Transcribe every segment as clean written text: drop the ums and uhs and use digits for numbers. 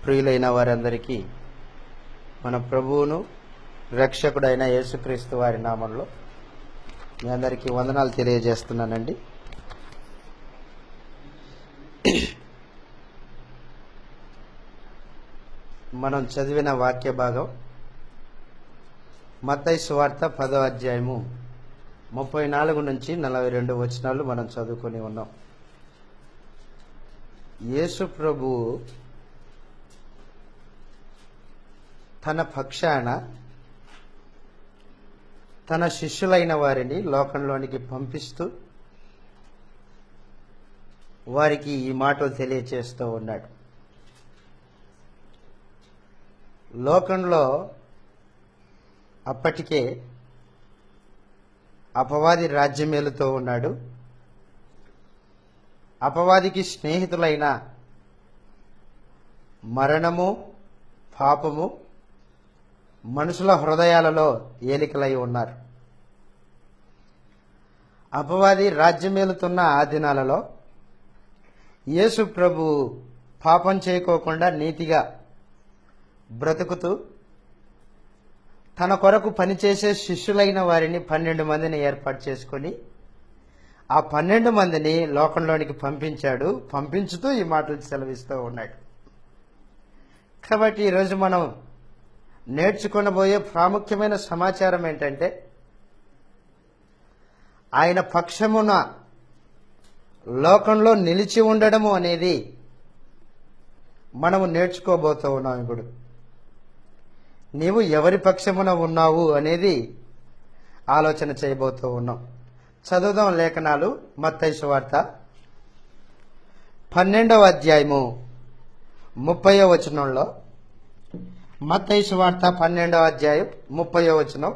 ప్రియులైన వారందరికీ మన ప్రభువును రక్షకుడైన యేసుక్రీస్తు వారి నామంలో మీ అందరికీ వందనాలు తెలియజేస్తున్నానండి. మనం చదివిన వాక్య భాగం మత్తయి సువార్త 10వ అధ్యాయము 34 నుంచి 42 వచనాలు మనం చదువుకొని ఉన్నాం. యేసు ప్రభువు తన పక్షాన తన శిష్యులైన వారిని లోకంలోనికి పంపిస్తూ వారికి ఈ మాటలు తెలియచేస్తూ ఉన్నాడు. లోకంలో అప్పటికే అపవాది రాజ్యమేలుతూ ఉన్నాడు. అపవాదికి స్నేహితులైన మరణము, పాపము మనుషుల హృదయాలలో ఏలికలై ఉన్నారు. అపవాది రాజ్యమేలుతున్న ఆ దినాలలో యేసు ప్రభు పాపం చేయకోకుండా నీతిగా బ్రతుకుతూ తన కొరకు పనిచేసే శిష్యులైన వారిని 12 మందిని ఏర్పాటు చేసుకొని ఆ 12 మందిని లోకంలోనికి పంపించాడు. పంపించుతూ ఈ మాటలు సెలవిస్తూ ఉన్నాడు. కాబట్టి ఈరోజు మనం నేర్చుకొనబోయే ప్రాముఖ్యమైన సమాచారం ఏంటంటే, ఆయన పక్షమున లోకంలో నిలిచి ఉండడము అనేది మనము నేర్చుకోబోతూ ఉన్నాం. ఇప్పుడు నీవు ఎవరి పక్షమున ఉన్నావు అనేది ఆలోచన చేయబోతూ ఉన్నాం. చదువుదాం లేఖనాలు. మత్తయి సువార్త 12వ అధ్యాయము 30వ వచనంలో, మత్తయి సువార్త 12వ అధ్యాయం 30వ వచనం.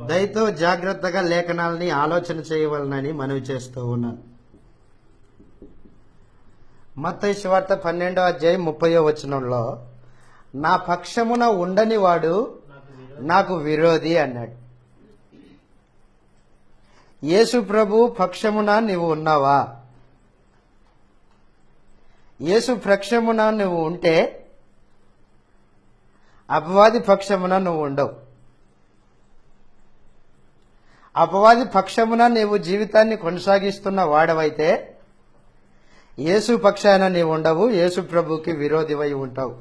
దయతో జాగ్రత్తగా లేఖనాలని ఆలోచన చేయవలనని మనవి చేస్తూ ఉన్నాను. మత్తయి సువార్త 12వ అధ్యాయం 30వ వచనంలో, నా పక్షమున ఉండని వాడు నాకు విరోధి అన్నాడు. యేసు ప్రభు పక్షమున నీవు ఉన్నావా? యేసు పక్షమున నువ్వు ఉంటే అపవాది పక్షమున నువ్వు ఉండవు. అపవాది పక్షమున నీవు జీవితాన్ని కొనసాగిస్తున్న వాడవైతే యేసు పక్షాన నీవు ఉండవు, యేసు ప్రభుకి విరోధివై ఉంటావు.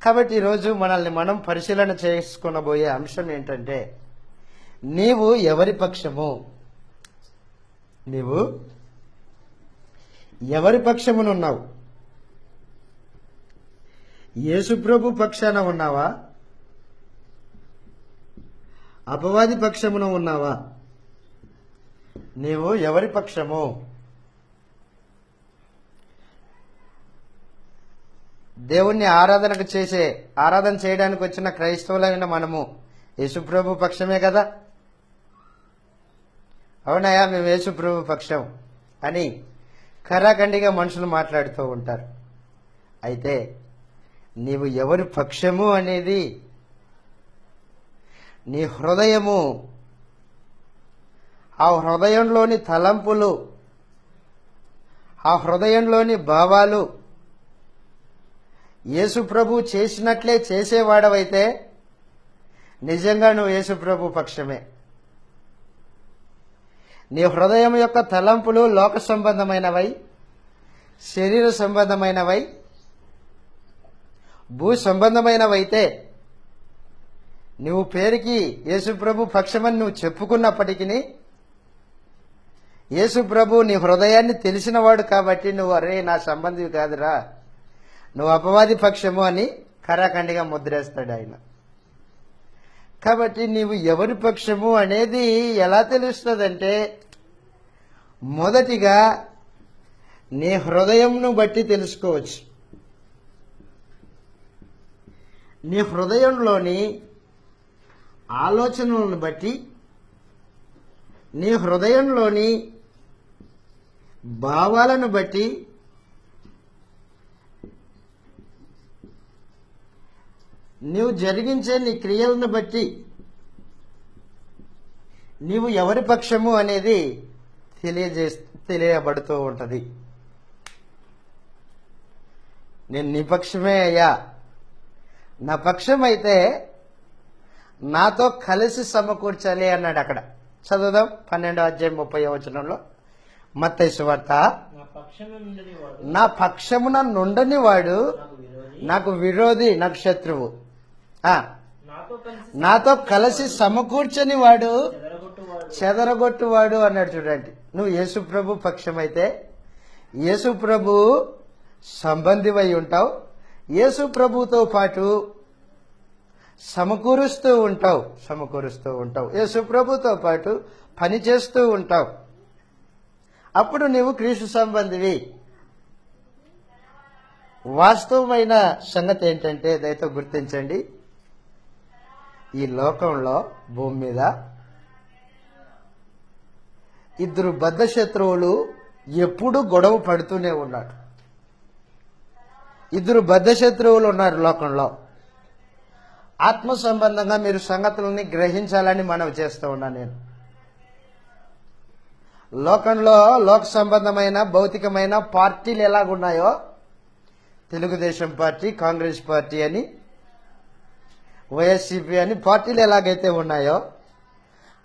కాబట్టి ఈరోజు మనల్ని మనం పరిశీలన చేసుకునబోయే అంశం ఏంటంటే, నీవు ఎవరి పక్షము? నీవు ఎవరి పక్షమునున్నావు? యేసు ప్రభు పక్షాన ఉన్నావా? అపవాది పక్షమున ఉన్నావా? నీవు ఎవరి పక్షము? దేవుణ్ణి ఆరాధన చేయడానికి వచ్చిన క్రైస్తవులైన మనము యేసుప్రభు పక్షమే కదా. అవునయా, మేము యేసుప్రభు పక్షం అని ఖరాఖండిగా మనుషులు మాట్లాడుతూ ఉంటారు. అయితే నీవు ఎవరి పక్షము అనేది నీ హృదయము, ఆ హృదయంలోని తలంపులు, ఆ హృదయంలోని భావాలు యేసు ప్రభు చేసినట్లే చేసేవాడవైతే నిజంగా నువ్వు యేసు ప్రభు పక్షమే. నీ హృదయం యొక్క తలంపులు లోక సంబంధమైనవై, శరీర సంబంధమైనవై, భూ సంబంధమైనవైతే నువ్వు పేరుకి యేసు ప్రభు పక్షమని నువ్వు చెప్పుకున్నప్పటికీ యేసు ప్రభు నీ హృదయాన్ని తెలిసినవాడు కాబట్టి నువ్వు అరే నా సంబంధివి కాదురా, నువ్వు అపవాది పక్షము అని ఖరాఖండిగా ముద్రేస్తాడు ఆయన. కాబట్టి నీవు ఎవరి పక్షము అనేది ఎలా తెలుస్తుందంటే, మొదటిగా నీ హృదయంను బట్టి తెలుసుకోవచ్చు. నీ హృదయంలోని ఆలోచనలను బట్టి, నీ హృదయంలోని భావాలను బట్టి, నీవు జరిగించే నీ క్రియలను బట్టి నీవు ఎవరి పక్షము అనేది తెలియబడుతూ ఉంటది. నేను నీ పక్షమే అయ్యా. నా పక్షం అయితే నాతో కలిసి సమకూర్చాలి అన్నాడు. అక్కడ చదువుదాం 12వ అధ్యాయం 30వ వచనంలో. మత్తయి సువార్త. నా పక్షమున నుండని వాడు నాకు విరోధి, నాకు శత్రువు. నాతో కలిసి సమకూర్చని వాడు చెదరగొట్టువాడు అన్నాడు. చూడండి, నువ్వు యేసు ప్రభు పక్షమైతే యేసు ప్రభు సంబంధివై ఉంటావు, యేసు ప్రభుతో పాటు సమకూరుస్తూ ఉంటావు, యేసు ప్రభుతో పాటు పని చేస్తూ ఉంటావు. అప్పుడు నీవు క్రీస్తు సంబంధివి. వాస్తవమైన సంగతి ఏంటంటే, దయతో గుర్తించండి, ఈ లోకంలో భూమి మీద ఇద్దరు బద్ధ శత్రువులు ఎప్పుడు గొడవ పడుతూనే ఉన్నాడు. ఇద్దరు బద్ధ శత్రువులు ఉన్నారు లోకంలో. ఆత్మ సంబంధంగా మీరు సంగతులని గ్రహించాలని మనవి చేస్తూ ఉన్నా. నేను లోకంలో లోక సంబంధమైన భౌతికమైన పార్టీలు ఎలాగున్నాయో, తెలుగుదేశం పార్టీ, కాంగ్రెస్ పార్టీ అని, వైఎస్సీపీ అని పార్టీలు ఎలాగైతే ఉన్నాయో,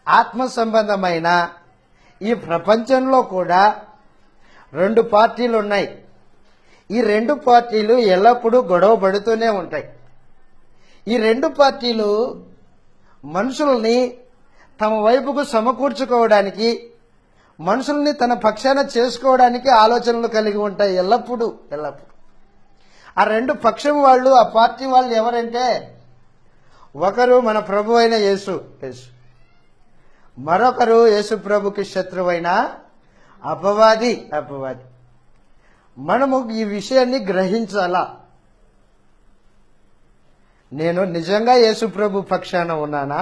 ఆత్మ సంబంధమైన ఈ ప్రపంచంలో కూడా 2 పార్టీలు ఉన్నాయి. ఈ 2 పార్టీలు ఎల్లప్పుడూ గొడవ పడుతూనే ఉంటాయి. ఈ 2 పార్టీలు మనుషుల్ని తమ వైపుకు సమకూర్చుకోవడానికి, మనుషుల్ని తన పక్షాన చేసుకోవడానికి ఆలోచనలు కలిగి ఉంటాయి ఎల్లప్పుడూ. ఆ 2 పక్షం వాళ్ళు, ఆ పార్టీ వాళ్ళు ఎవరంటే, ఒకరు మన ప్రభు అయిన యేసు, మరొకరు యేసు ప్రభుకి శత్రువైన అపవాది. మనము ఈ విషయాన్ని గ్రహించాలా. నేను నిజంగా యేసు ప్రభు పక్షాన ఉన్నానా?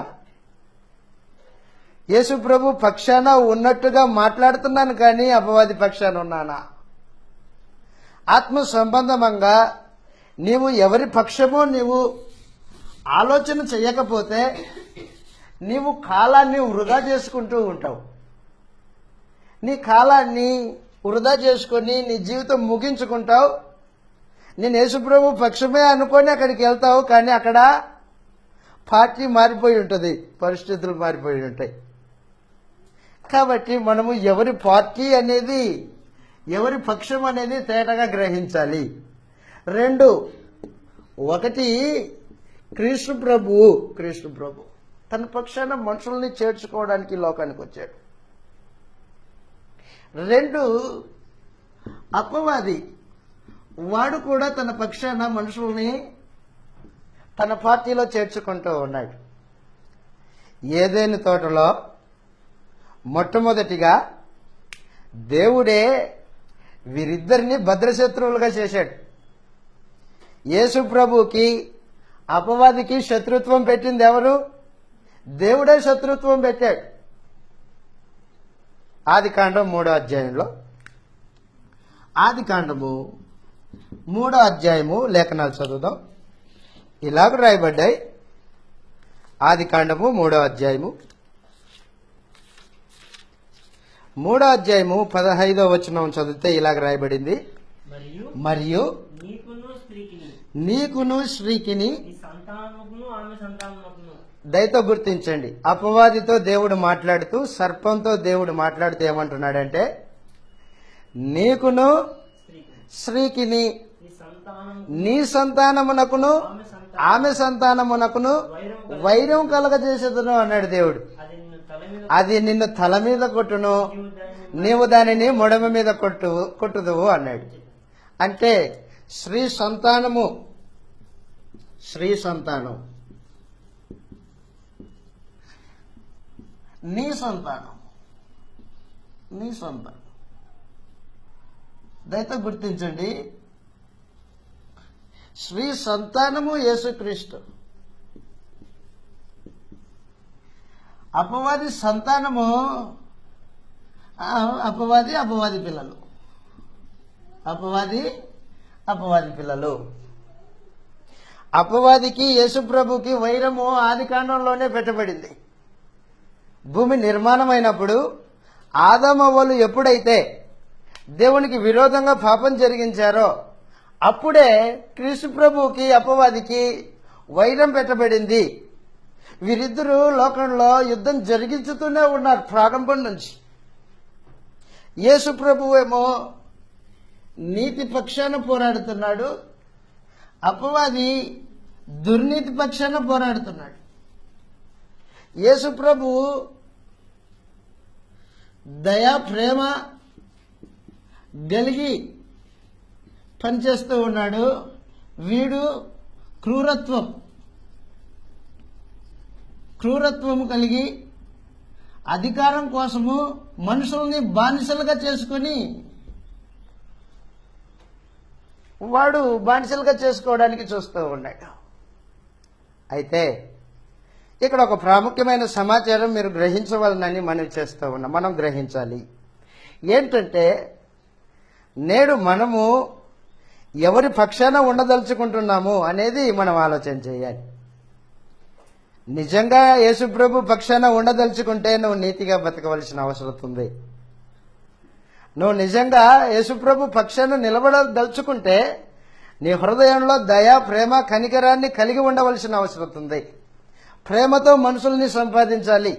యేసు ప్రభు పక్షాన ఉన్నట్టుగా మాట్లాడుతున్నాను, కానీ అపవాది పక్షాన ఉన్నానా? ఆత్మ సంబంధంగా నీవు ఎవరి పక్షమో నీవు ఆలోచన చేయకపోతే నీవు కాలాన్ని వృధా చేసుకుంటూ ఉంటావు. నీ కాలాన్ని వృధా చేసుకొని నీ జీవితం ముగించుకుంటావు. నేను యేసుప్రభు పక్షమే అనుకొని అక్కడికి వెళ్తావు, కానీ అక్కడ పార్టీ మారిపోయి ఉంటుంది, పరిస్థితులు మారిపోయి ఉంటాయి. కాబట్టి మనము ఎవరి పార్టీ అనేది, ఎవరి పక్షం అనేది తేటగా గ్రహించాలి. 2, 1 క్రీస్తు ప్రభు తన పక్షాన మనుషుల్ని చేర్చుకోవడానికి లోకానికి వచ్చాడు. 2 అపవాది, వాడు కూడా తన పక్షాన మనుషుల్ని తన పార్టీలో చేర్చుకుంటూ ఉన్నాడు. ఏదైనా తోటలో మొట్టమొదటిగా దేవుడే వీరిద్దరిని భద్రశత్రువులుగా చేశాడు. యేసు ప్రభుకి అపవాదికి శత్రుత్వం పెట్టింది ఎవరు? దేవుడే శత్రుత్వం పెట్టాడు. ఆదికాండం 3వ అధ్యాయంలో, ఆదికాండము 3వ అధ్యాయము లేఖనాలు చదువుదాం. ఇలాగ రాయబడ్డాయి. ఆదికాండము 3వ అధ్యాయము 15వ వచనం చదివితే ఇలాగ రాయబడింది. మరియు నీకును స్త్రీకిని. దయతో గుర్తించండి, అపవాదితో దేవుడు మాట్లాడుతూ, సర్పంతో దేవుడు మాట్లాడుతూ ఏమంటున్నాడంటే, నీకును స్త్రీకిని, నీ సంతానమునకును ఆమె సంతానమునకును వైరం కలగజేసేదను అన్నాడు దేవుడు. అది నిన్ను తల మీద కొట్టును, నీవు దానిని మొడమ మీద కొట్టుదువు అన్నాడు. అంటే స్త్రీ సంతానం, నీ సంతానం. దయతో గుర్తించండి, స్త్రీ సంతానము యేసుక్రీస్తు, అపవాది సంతానము అపవాది పిల్లలు. అపవాదికి యేసుప్రభుకి వైరము ఆదికాండంలోనే పెట్టబడింది. భూమి నిర్మాణమైనప్పుడు ఆదాము అవ్వలు ఎప్పుడైతే దేవునికి విరోధంగా పాపం జరిగించారో, అప్పుడే క్రీస్తు ప్రభువుకి అపవాదికి వైరం పెట్టబడింది. వీరిద్దరూ లోకంలో యుద్ధం జరిగించుతూనే ఉన్నారు ప్రారంభం నుంచి. యేసు ప్రభువు ఏమో నీతి పక్షాన పోరాడుతున్నాడు, అపవాది దుర్నీతి పక్షాన పోరాడుతున్నాడు. యేసు ప్రభువు దయా ప్రేమ కలిగి పనిచేస్తూ ఉన్నాడు. వీడు క్రూరత్వము కలిగి అధికారం కోసము మనుషుల్ని బానిసలుగా చేసుకొని వాడు బానిసలుగా చేసుకోవడానికి చూస్తూ ఉన్నాడు. అయితే ఇక్కడ ఒక ప్రాముఖ్యమైన సమాచారం మీరు గ్రహించవాలని మనం గ్రహించాలి. ఏంటంటే నేడు మనము ఎవరి పక్షాన ఉండదలుచుకుంటున్నాము అనేది మనం ఆలోచన చేయాలి. నిజంగా యేసుప్రభు పక్షాన ఉండదలుచుకుంటే నువ్వు నీతిగా బతకవలసిన అవసరం ఉంది. నువ్వు నిజంగా యేసుప్రభు పక్షాన నిలబడదలుచుకుంటే నీ హృదయంలో దయ, ప్రేమ, కనికరాన్ని కలిగి ఉండవలసిన అవసరం ఉంది. ప్రేమతో మనుషుల్ని సంపాదించాలి.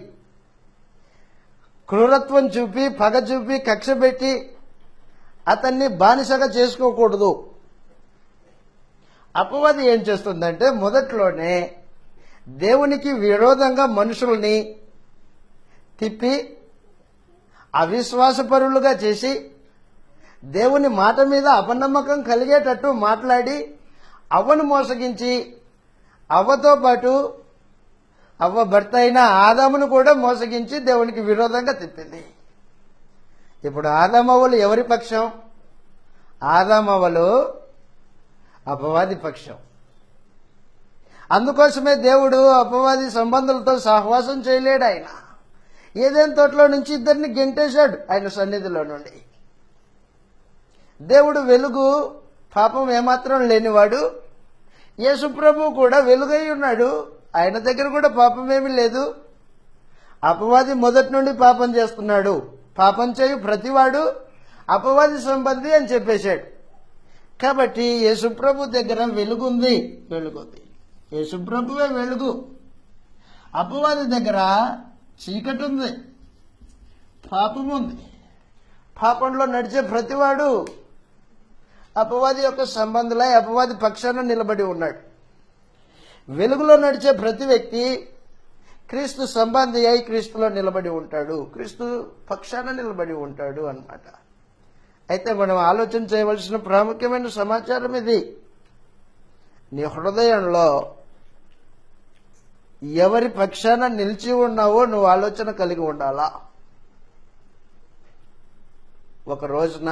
క్రూరత్వం చూపి, పగ చూపి, కక్ష పెట్టి అతన్ని బానిసగా చేసుకోకూడదు. అపవాది ఏం చేస్తుందంటే మొదట్లోనే దేవునికి విరోధంగా మనుషుల్ని తిప్పి అవిశ్వాసపరులుగా చేసి దేవుని మాట మీద అపనమ్మకం కలిగేటట్టు మాట్లాడి అవ్వను మోసగించి అవ్వతో పాటు అవ్వ భర్త అయిన ఆదామును కూడా మోసగించి దేవునికి విరోధంగా తిప్పింది. ఇప్పుడు ఆదామవ్వలు ఎవరి పక్షం? ఆదామవ్వలు అపవాది పక్షం. అందుకోసమే దేవుడు అపవాది సంబంధులతో సహవాసం చేయలేడు. ఆయన ఏదైనా తోటలో నుంచి ఇద్దరిని గెంటేశాడు ఆయన సన్నిధిలో నుండి. దేవుడు వెలుగు, పాపం ఏమాత్రం లేనివాడు. యేసుప్రభు కూడా వెలుగై ఉన్నాడు, ఆయన దగ్గర కూడా పాపం ఏమీ లేదు. అపవాది మొదటి నుండి పాపం చేస్తున్నాడు, పాపం చేయు ప్రతివాడు అపవాది సంబంధి అని చెప్పేశాడు. కాబట్టి యేసుప్రభు దగ్గర వెలుగుంది. యేసుప్రభువే వెలుగు. అపవాది దగ్గర చీకటి ఉంది, పాపం ఉంది. పాపంలో నడిచే ప్రతివాడు అపవాది యొక్క సంబంధులై అపవాది పక్షాన నిలబడి ఉన్నాడు. వెలుగులో నడిచే ప్రతి వ్యక్తి క్రీస్తు సంబంధి అయి క్రీస్తులో నిలబడి ఉంటాడు, క్రీస్తు పక్షాన నిలబడి ఉంటాడు అన్నమాట. అయితే మనం ఆలోచన చేయవలసిన ప్రాముఖ్యమైన సమాచారం ఇది. నీ హృదయంలో ఎవరి పక్షాన నిలిచి ఉన్నావో నువ్వు ఆలోచన కలిగి ఉండాలా. ఒక రోజున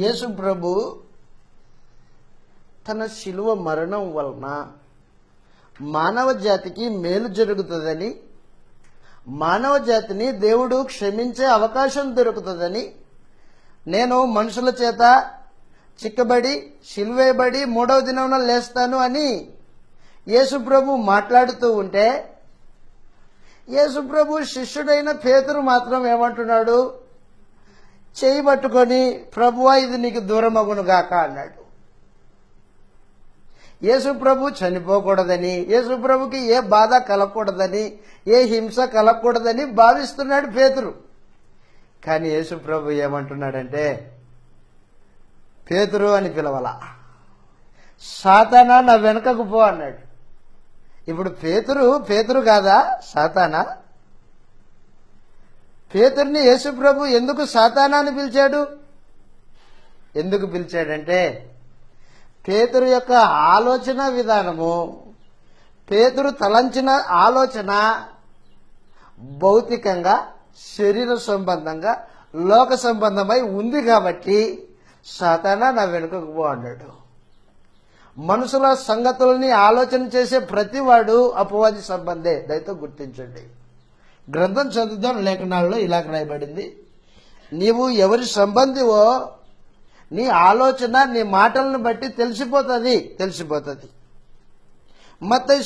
యేసు ప్రభు తన శిలువ మరణం వలన మానవ జాతికి మేలు జరుగుతుందని, మానవ జాతిని దేవుడు క్షమించే అవకాశం దొరుకుతుందని, నేను మనుషుల చేత చిక్కబడి శిలువేయబడి 3వ దినమున లేస్తాను అని యేసుప్రభు మాట్లాడుతూ ఉంటే, యేసుప్రభు శిష్యుడైన పేతురు మాత్రం ఏమంటున్నాడు? చేయి పట్టుకొని ప్రభువా ఇది నీకు దూరమగునుగాక అన్నాడు. యేసుప్రభు చనిపోకూడదని, యేసుప్రభుకి ఏ బాధ కలగకూడదని, ఏ హింస కలగకూడదని భావిస్తున్నాడు పేతురు. కానీ యేసుప్రభు ఏమంటున్నాడంటే, పేతురు అని పిలవలా, సాతానా నా వెనకకు పో అన్నాడు. ఇప్పుడు పేతురు కాదా సాతానా? పేతుర్ని యేసుప్రభు ఎందుకు సాతానా అని పిలిచాడు? ఎందుకు పిలిచాడంటే పేతురు యొక్క ఆలోచన విధానము, పేతురు తలంచిన ఆలోచన భౌతికంగా, శరీర సంబంధంగా, లోక సంబంధమై ఉంది కాబట్టి సాతానా నా వెనుకకు పో అన్నాడు. మనుషుల సంగతుల్ని ఆలోచన చేసే ప్రతివాడు అపవాది సంబంధే. దయతో గుర్తించండి. గ్రంథం చదువుదాం. లేఖనాల్లో ఇలా రాయబడింది, నీవు ఎవరి సంబంధివో నీ ఆలోచన, నీ మాటలను బట్టి తెలిసిపోతుంది. మత్తయి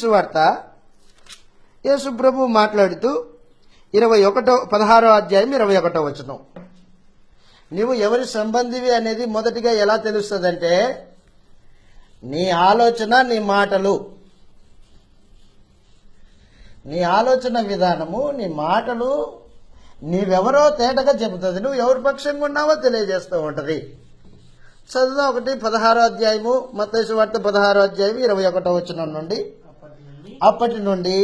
సువార్త యేసు ప్రభు మాట్లాడుతూ 16వ అధ్యాయం 21వ వచనం. నీవు ఎవరి సంబంధివి అనేది మొదటిగా ఎలా తెలుస్తుందంటే నీ ఆలోచన, నీ మాటలు, నీ ఆలోచన విధానము, నీ మాటలు నీవెవరో తేటగా చెబుతుంది. నువ్వు ఎవరి పక్షంగా ఉన్నావో తెలియజేస్తూ ఉంటది. చదువు 16వ అధ్యాయము, మత్తయి సువార్త 16వ అధ్యాయం 21వ వచనం నుండి. అప్పటి నుండి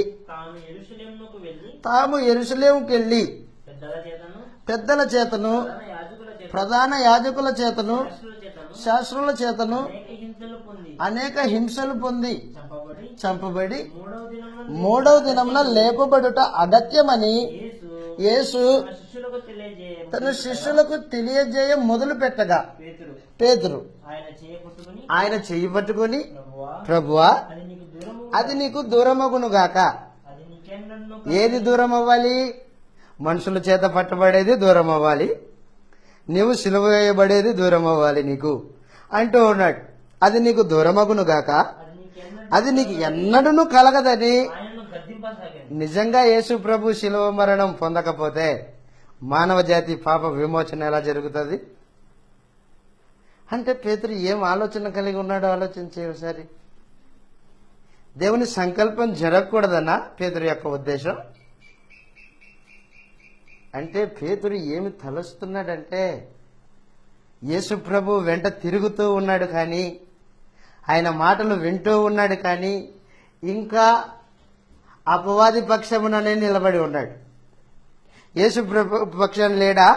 తాము యెరూషలేముకు వెళ్ళి పెద్దల చేతను, ప్రధాన యాజకుల చేతను, శాస్త్రుల చేతను అనేక హింసలు పొంది చంపబడి 3వ దినమున లేపబడుట అగత్యమని యేసు తన శిష్యులకు తెలియజేయ మొదలు పెట్టగా పేతురు ఆయన చెయ్యి పట్టుకుని, ప్రభువా, అది నీకు దూరమగునుగాక. ఏది దూరం అవ్వాలి? మనుషుల చేత పట్టబడేది దూరం అవ్వాలి, నీవు సిలువ వేయబడేది దూరం అవ్వాలి నీకు అంటూ ఉన్నాడు. అది నీకు దూరమగునుగాక, అది నీకు ఎన్నడూ కలగదని. నిజంగా యేసు ప్రభు శిలువ మరణం పొందకపోతే మానవ జాతి పాప విమోచన ఎలా జరుగుతుంది? అంటే పేతురు ఏం ఆలోచన కలిగి ఉన్నాడో ఆలోచించే ఒకసారి. దేవుని సంకల్పం జరగకూడదన్నా పేతురు యొక్క ఉద్దేశం? అంటే పేతురు ఏమి తలుస్తున్నాడంటే యేసు ప్రభు వెంట తిరుగుతూ ఉన్నాడు కానీ, ఆయన మాటలు వింటూ ఉన్నాడు కానీ, ఇంకా అపవాది పక్షముననే నిలబడి ఉన్నాడు. యేసు ప్రభు పక్షం లేడా?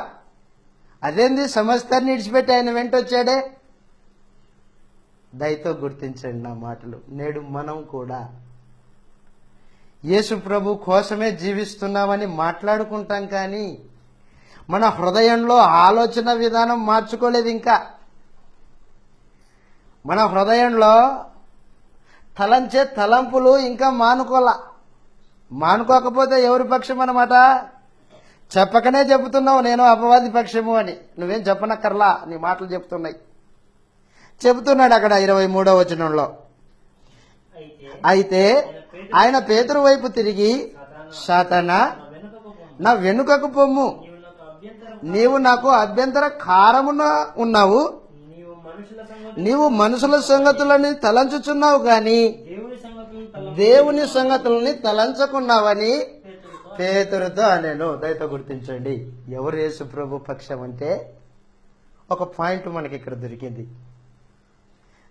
అదేంది, సమస్తాన్ని విడిచిపెట్టి ఆయన వెంట వచ్చాడే. దయతో గుర్తించండి నా మాటలు. నేడు మనం కూడా యేసు ప్రభు కోసమే జీవిస్తున్నామని మాట్లాడుకుంటాం కానీ మన హృదయంలో ఆలోచన విధానం మార్చుకోలేదు. ఇంకా మన హృదయంలో తలంచే తలంపులు ఇంకా మానుకోకపోతే ఎవరి పక్షం అన్నమాట? చెప్పకనే చెబుతున్నావు నేను అపవాది పక్షము అని. నువ్వేం చెప్పనక్కర్లా, నీ మాటలు చెబుతున్నాడు అక్కడ 23వ వచనంలో. అయితే ఆయన పేతురు వైపు తిరిగి, సాతానా, నా వెనుకకు పొమ్ము, నీవు నాకు అభ్యంతర కారమున ఉన్నావు. నీవు మనుషుల సంగతులని తలంచుచున్నావు గాని దేవుని సంగతులని తలంచకున్నావని పేతురుతో అనేను. దయతో గుర్తించండి, ఎవరు యేసు ప్రభు పక్షం అంటే ఒక పాయింట్ మనకి ఇక్కడ దొరికింది.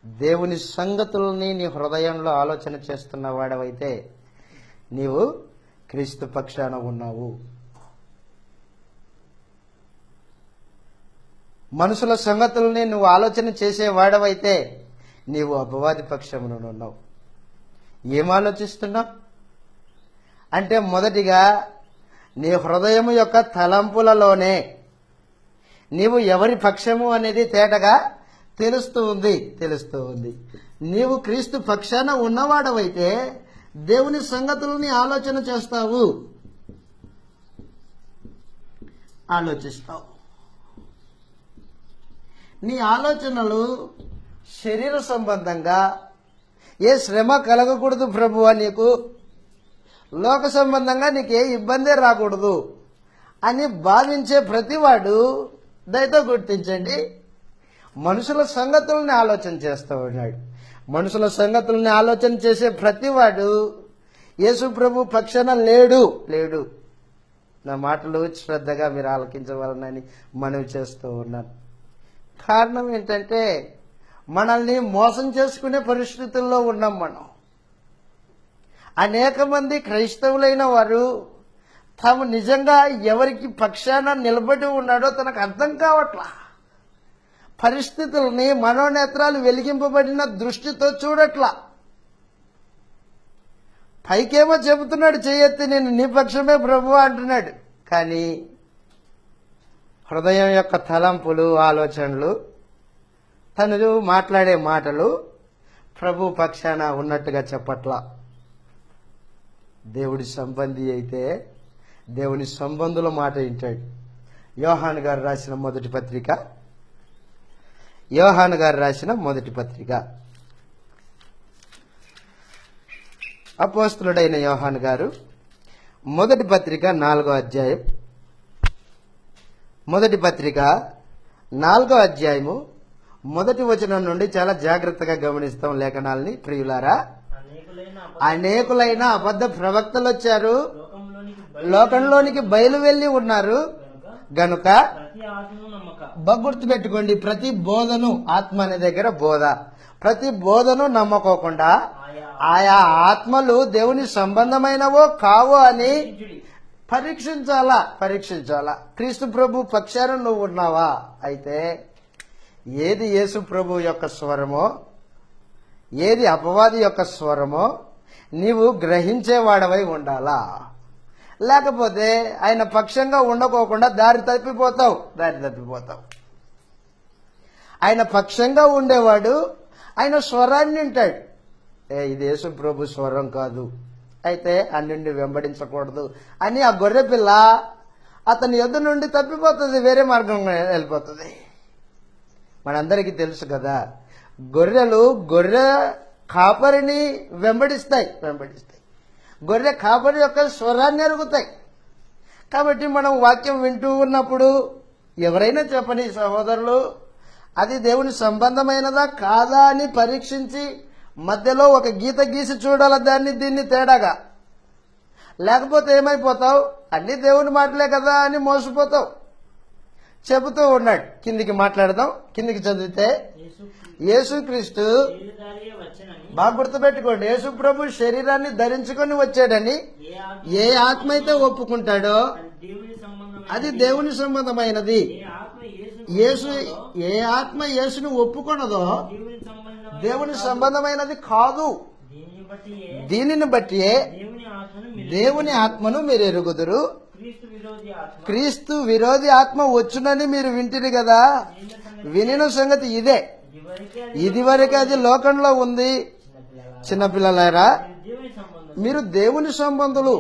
దేవుని సంగతుల్ని నీ హృదయంలో ఆలోచన చేస్తున్న వాడవైతే నీవు క్రీస్తు పక్షాన ఉన్నావు. మనుషుల సంగతుల్ని నువ్వు ఆలోచన చేసేవాడవైతే నీవు అపవాది పక్షమున ఉన్నావు. ఏం ఆలోచిస్తున్నావు అంటే మొదటిగా నీ హృదయం యొక్క తలంపులలోనే నీవు ఎవరి పక్షము అనేది తేటగా తెలుస్తూ ఉంది. నీవు క్రీస్తు పక్షాన ఉన్నవాడవైతే దేవుని సంగతులని ఆలోచన చేస్తావు, ఆలోచిస్తావు. నీ ఆలోచనలు శరీర సంబంధంగా ఏ శ్రమ కలగకూడదు ప్రభువా నీకు, లోక సంబంధంగా నీకే ఇబ్బందే రాకూడదు అని భావించే ప్రతివాడు, దయతో గుర్తించండి, మనుషుల సంగతుల్ని ఆలోచన చేస్తూ ఉన్నాడు. మనుషుల సంగతుల్ని ఆలోచన చేసే ప్రతివాడు యేసు ప్రభు పక్షాన లేడు. నా మాటలు శ్రద్ధగా మీరు ఆలకించవాలని మనవి చేస్తూ ఉన్నాను. కారణం ఏంటంటే మనల్ని మోసం చేసుకునే పరిస్థితుల్లో ఉన్నాం మనం. అనేక మంది క్రైస్తవులైన వారు తాము నిజంగా ఎవరికి పక్షాన నిలబడి ఉన్నాడో తనకు అర్థం కావట్లా. పరిస్థితుల్ని మనోనేత్రాలు వెలిగింపబడిన దృష్టితో చూడట్లా. పైకేమో చెబుతున్నాడు, చేయెత్తి నేను నీ పక్షమే ప్రభువా అంటున్నాడు. కానీ హృదయం యొక్క తలంపులు, ఆలోచనలు, తను మాట్లాడే మాటలు ప్రభు పక్షాన ఉన్నట్టుగా చెప్పట్లా. దేవుడి సంబంధి అయితే దేవుని సంబంధుల మాట వింటాడు. యోహాను గారు రాసిన మొదటి పత్రిక అపోస్తలుడైన యోహాను గారు మొదటి పత్రిక 4వ అధ్యాయం, మొదటి పత్రిక 4వ అధ్యాయము మొదటి వచనం నుండి చాలా జాగ్రత్తగా గమనిస్తాం లేఖనాల్ని. ప్రియులారా, అనేకులైన అబద్ధ ప్రవక్తలు వచ్చారు, లోకంలోనికి బయలు వెళ్లి ఉన్నారు గనుక గుర్తుపెట్టుకోండి, ప్రతి బోధను, ఆత్మ అనే దగ్గర బోధ, ప్రతి బోధను నమ్మకోకుండా ఆయా ఆత్మలు దేవుని సంబంధమైనవో కావో అని పరీక్షించాలా. క్రీస్తు ప్రభు పక్షాన నువ్వు ఉన్నావా? అయితే ఏది యేసు ప్రభు యొక్క స్వరమో, ఏది అపవాది యొక్క స్వరమో నీవు గ్రహించేవాడవై ఉండాలా. లేకపోతే ఆయన పక్షంగా ఉండకోకుండా దారి తప్పిపోతావు. ఆయన పక్షంగా ఉండేవాడు ఆయన స్వరాన్ని వింటాడు. ఇది యేసు ప్రభు స్వరం కాదు, అయితే అన్నింటిని వెంబడించకూడదు అని ఆ గొర్రె పిల్ల అతని యొద్ద నుండి తప్పిపోతుంది, వేరే మార్గం వెళ్ళిపోతుంది. మనందరికీ తెలుసు కదా, గొర్రెలు గొర్రె కాపరిని వెంబడిస్తాయి. గొర్రె కాపరి యొక్క స్వరాన్ని ఎరుగుతాయి. కాబట్టి మనం వాక్యం వింటూ ఉన్నప్పుడు ఎవరైనా చెప్పని సహోదరులు, అది దేవుని సంబంధమైనదా కాదా అని పరీక్షించి మధ్యలో ఒక గీత గీసి చూడాల దాన్ని దీన్ని తేడాగా. లేకపోతే ఏమైపోతావు, అన్ని దేవుని మాటలే కదా అని మోసపోతావు. చెబుతూ ఉన్నాడు. కిందికి మాట్లాడదాం. కిందికి చదివితే, యేసుక్రీస్తు, బాగా గుర్తుపెట్టుకోండి, యేసు ప్రభు శరీరాన్ని ధరించుకొని వచ్చాడని ఏ ఆత్మ అయితే ఒప్పుకుంటాడో అది దేవుని సంబంధమైనది. ఏ ఆత్మ యేసుని ఒప్పుకొనదో దేవుని సంబంధమైనది కాదు. దీనిని బట్టి దేవుని ఆత్మను మీరు ఎరుగుదురు. క్రీస్తు విరోధి ఆత్మ వచ్చునని మీరు వింటిరి కదా. వినిన సంగతి ఇదే, ఇదివరకు అది లోకంలో ఉంది. చిన్నపిల్లలారా, మీరు దేవుని సంబంధులు.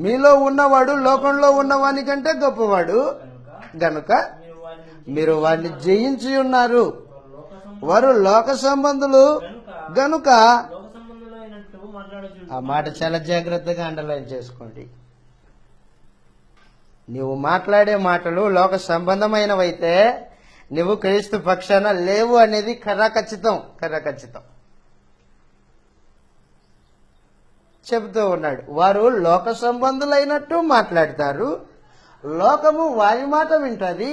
మీలో ఉన్నవాడు లోకంలో ఉన్నవాని కంటే గొప్పవాడు గనుక మీరు వారిని జయించి ఉన్నారు. వారు లోక సంబంధులు గనుక. ఆ మాట చాలా జాగ్రత్తగా అండర్లైన్ చేసుకోండి. నీవు మాట్లాడే మాటలు లోక సంబంధమైనవైతే నువ్వు క్రీస్తు పక్షాన లేవు అనేది ఖరాఖచ్చితం. చెబుతూ ఉన్నాడు. వారు లోక సంబంధులైనట్టు మాట్లాడతారు, లోకము వారి మాట వింటది.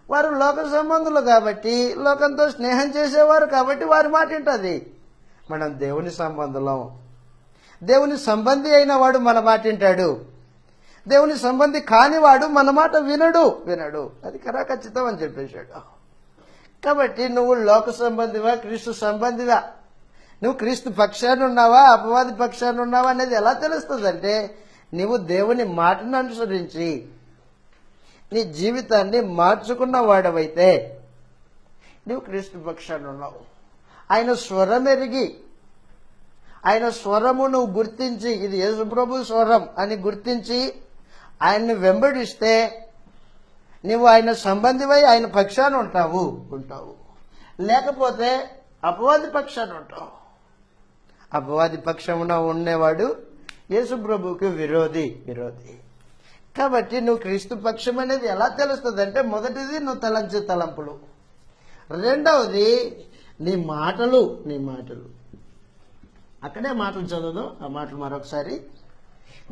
వారు లోక సంబంధులు కాబట్టి, లోకంతో స్నేహం చేసేవారు కాబట్టి వారి మాట వింటది. మనం దేవుని సంబంధులం. దేవుని సంబంధి అయిన వాడు మన మాట వింటాడు. దేవుని సంబంధి కానివాడు మన మాట వినడు. అది ఖచ్చితం అని చెప్పేశాడు. కాబట్టి నువ్వు లోక సంబంధివా, క్రీస్తు సంబంధివా? నువ్వు క్రీస్తు పక్షాన ఉన్నావా, అపవాది పక్షాన ఉన్నావా అనేది ఎలా తెలుస్తుందంటే, నీవు దేవుని మాటను అనుసరించి నీ జీవితాన్ని మార్చుకున్న వాడవైతే నువ్వు క్రీస్తు పక్షాన ఉన్నావు. ఆయన స్వరం ఎరిగి, ఆయన స్వరము నువ్వు గుర్తించి, ఇది యేసు ప్రభు స్వరం అని గుర్తించి ఆయన్ని వెంబడిస్తే నువ్వు ఆయన సంబంధివై ఆయన పక్షాన ఉంటావు. లేకపోతే అపవాది పక్షాన ఉంటావు. అపవాది పక్షమున ఉండేవాడు యేసు ప్రభువుకి విరోధి. కాబట్టి నువ్వు క్రీస్తు పక్షం అనేది ఎలా తెలుస్తుంది అంటే, మొదటిది నువ్వు తలంచే తలంపులు, రెండవది నీ మాటలు. అక్కడే మాటలు చదవదు, ఆ మాటలు మరొకసారి.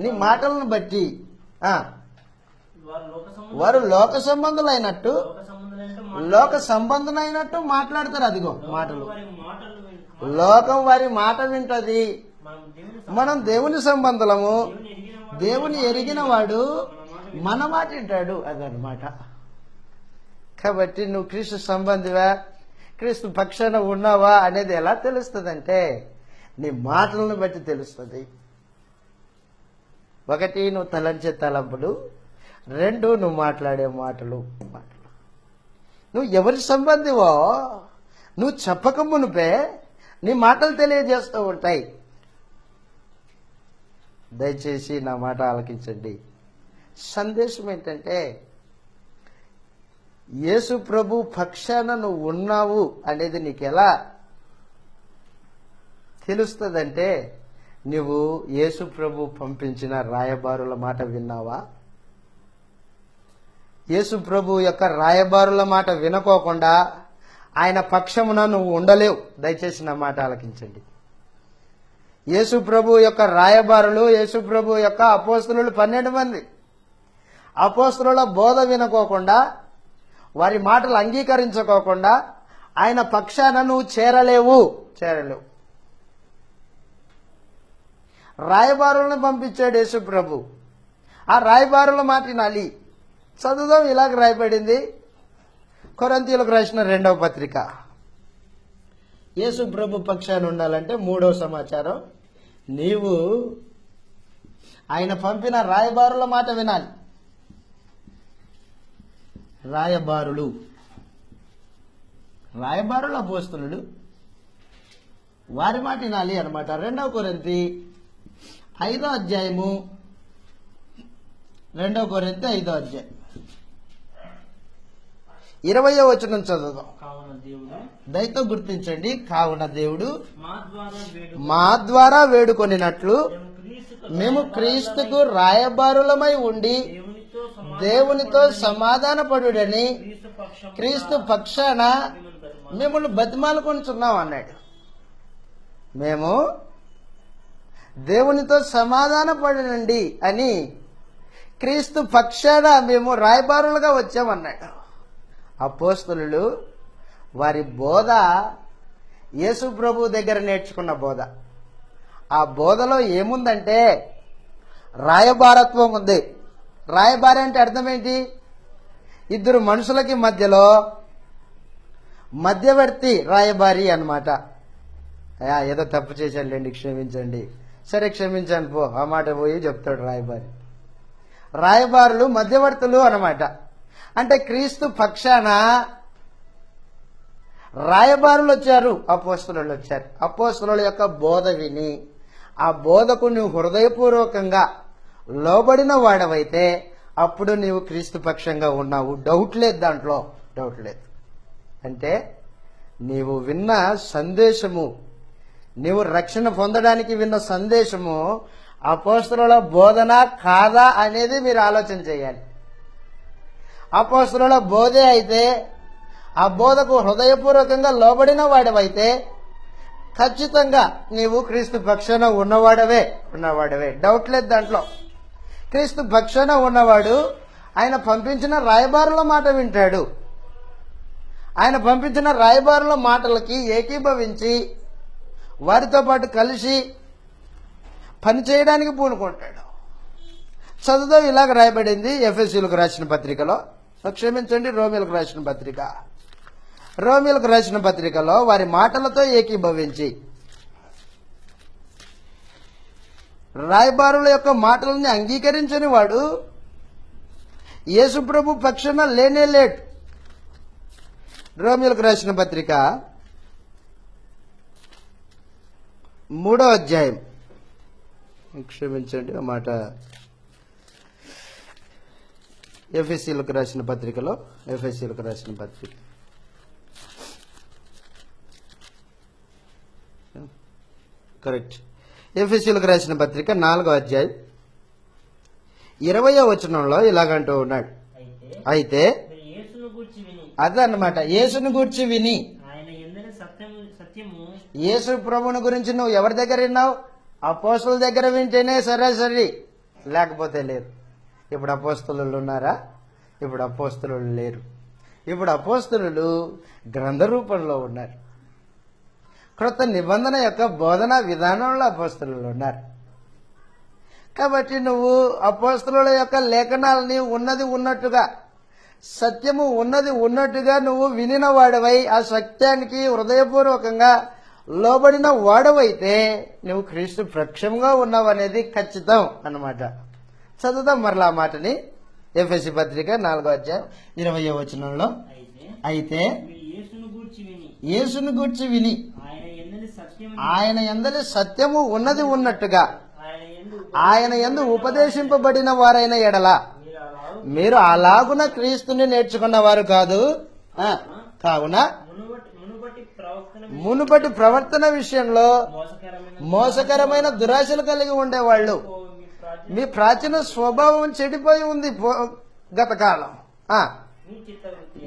నీ మాటలను బట్టి వారు లోక సంబంధులైనట్టు మాట్లాడతారు. అదిగో మాటలు, లోకం వారి మాట వింటది. మనం దేవుని సంబంధులము. దేవుని ఎరిగిన వాడు మన మాట వింటాడు, అదనమాట. కాబట్టి నువ్వు క్రీస్తు సంబంధివా, క్రీస్తు పక్షాన ఉన్నావా అనేది ఎలా తెలుస్తుందంటే నీ మాటలను బట్టి తెలుస్తుంది. ఒకటి, నువ్వు తలంచే తలంపులు. రెండు, నువ్వు మాట్లాడే మాటలు. నువ్వు ఎవరి సంబంధివో నువ్వు చెప్పక మునిపే నీ మాటలు తెలియజేస్తూ ఉంటాయి. దయచేసి నా మాట ఆలకించండి. సందేశం ఏంటంటే, యేసు ప్రభు పక్షాన నువ్వు ఉన్నావు అనేది నీకు ఎలా తెలుస్తుందంటే, నువ్వు యేసు ప్రభు పంపించిన రాయబారుల మాట విన్నావా? యేసు ప్రభు యొక్క రాయబారుల మాట వినుకోకుండా ఆయన పక్షమున నువ్వు ఉండలేవు. దయచేసి నా మాట ఆలకించండి. యేసు ప్రభు యొక్క రాయబారులు, యేసు ప్రభు యొక్క అపోస్తలులు 12 మంది. అపోస్తలుల బోధ వినుకోకుండా, వారి మాటలు అంగీకరించుకోకుండా ఆయన పక్షాన నువ్వు చేరలేవు. రాయబారులను పంపించాడు యేసు ప్రభు. ఆ రాయబారుల మాట వినాలి. చదువుదాం. ఇలాగ రాయబడింది కొరింథీయులకు రాసిన 2వ పత్రిక. యేసు ప్రభు పక్షాన ఉండాలంటే 3వ సమాచారం, నీవు ఆయన పంపిన రాయబారుల మాట వినాలి. రాయబారులు అపోస్తలులు, వారి మాట వినాలి అనమాట. 2వ కొరింథీ 5వ అధ్యాయము, 2వ కొరింథీ 5వ అధ్యాయం 20వ వచనం చదువుదాం. దయతో గుర్తించండి. కావున దేవుడు మా ద్వారా వేడుకొనినట్లు మేము క్రీస్తుకు రాయబారులమై ఉండి దేవునితో సమాధానపడుడని క్రీస్తు పక్షాన మిమ్మల్ని బతిమాలుకొనుచున్నాం అన్నాడు. మేము దేవునితో సమాధానపడనండి అని క్రీస్తు పక్షాన మేము రాయబారులుగా వచ్చామన్నాడు. అపోస్తలులు వారి బోధ యేసు ప్రభు దగ్గర నేర్చుకున్న బోధ. ఆ బోధలో ఏముందంటే రాయబారత్వం ఉంది. రాయబారి అంటే అర్థం ఏంటి? ఇద్దరు మనుషులకి మధ్యలో మధ్యవర్తి రాయబారి అన్నమాట. ఏదో తప్పు చేశానులేండి, క్షమించండి. సరే క్షమించాను పో, ఆ మాట పోయి చెప్తాడు రాయబారి. రాయబారులు మధ్యవర్తులు అన్నమాట. అంటే క్రీస్తు పక్షాన రాయబారులు వచ్చారు, అపోస్తలులు వచ్చారు. అపోస్తలుల యొక్క బోధ విని ఆ బోధకు నువ్వు హృదయపూర్వకంగా లోబడిన వాడవైతే అప్పుడు నీవు క్రీస్తు పక్షంగా ఉన్నావు. డౌట్ లేదు, దాంట్లో డౌట్ లేదు. అంటే నీవు విన్న సందేశము, నీవు రక్షణ పొందడానికి విన్న సందేశము అపోస్తలుల బోధన కాదా అనేది మీరు ఆలోచన చేయాలి. అపోస్తలుల బోధే అయితే, ఆ బోధకు హృదయపూర్వకంగా లోబడిన వాడవైతే ఖచ్చితంగా నీవు క్రీస్తు పక్షాన ఉన్నవాడవే. డౌట్ లేదు దాంట్లో. క్రీస్తు పక్షాన ఉన్నవాడు ఆయన పంపించిన రాయబారుల మాట వింటాడు. ఆయన పంపించిన రాయబారుల మాటలకి ఏకీభవించి వారితో పాటు కలిసి పని చేయడానికి పూనుకుంటాడు. చదువుతో ఇలాగ రాయబడింది ఎఫెసీయులకు రాసిన పత్రికలో, క్షమించండి, రోమీయులకు రాసిన పత్రిక. రోమీయులకు రాసిన పత్రికలో వారి మాటలతో ఏకీభవించి రాయబారుల యొక్క మాటలని అంగీకరించని వాడు యేసుప్రభు పక్షాన లేనే లేడు. రోమీయులకు రాసిన పత్రిక 3వ అధ్యాయం, క్షమించండి ఆ మాట, ఎఫెసీయులకు రాసిన పత్రికలో, ఎఫెసీయులకు రాసిన పత్రిక కరెక్ట్, ఎఫెసీయులకు రాసిన పత్రిక 4వ అధ్యాయం 20వ వచనంలో ఇలాగంటూ ఉన్నాడు. అయితే అదన్నమాట, యేసును గూర్చి విని. యేసు ప్రభువుని గురించి నువ్వు ఎవరి దగ్గర విన్నావు? అపోస్తలుల దగ్గర వింటేనే సరే, లేకపోతే లేదు. ఇప్పుడు అపోస్తలులు ఉన్నారా? ఇప్పుడు అపోస్తలులు లేరు. ఇప్పుడు అపోస్తలులు గ్రంథ రూపంలో ఉన్నారు. క్రొత్త నిబంధన యొక్క బోధనా విధానంలో అపోస్తలులు ఉన్నారు. కాబట్టి నువ్వు అపోస్తలుల యొక్క లేఖనాలని ఉన్నది ఉన్నట్టుగా, సత్యము ఉన్నది ఉన్నట్టుగా నువ్వు వినిన వాడవై ఆ సత్యానికి హృదయపూర్వకంగా లోబడిన వాడవైతే నువ్వు క్రీస్తు పక్షంగా ఉన్నావనేది ఖచ్చితం అన్నమాట. చదువుతాం మరలా ఆ మాటని. ఎఫెసీ పత్రిక 4వ అధ్యాయం 20వ వచనంలో, అయితే యేసును గూర్చి విని ఆయన యందలి సత్యము ఉన్నది ఉన్నట్టుగా ఆయన యందు ఉపదేశింపబడిన వారైన ఎడల మీరు అలాగున క్రీస్తుని నేర్చుకున్న వారు కాదు. కావున మునుపటి ప్రవర్తన విషయంలో మోసకరమైన దురాశలు కలిగి ఉండేవాళ్ళు. మీ ప్రాచీన స్వభావం చెడిపోయి ఉంది గత కాలం.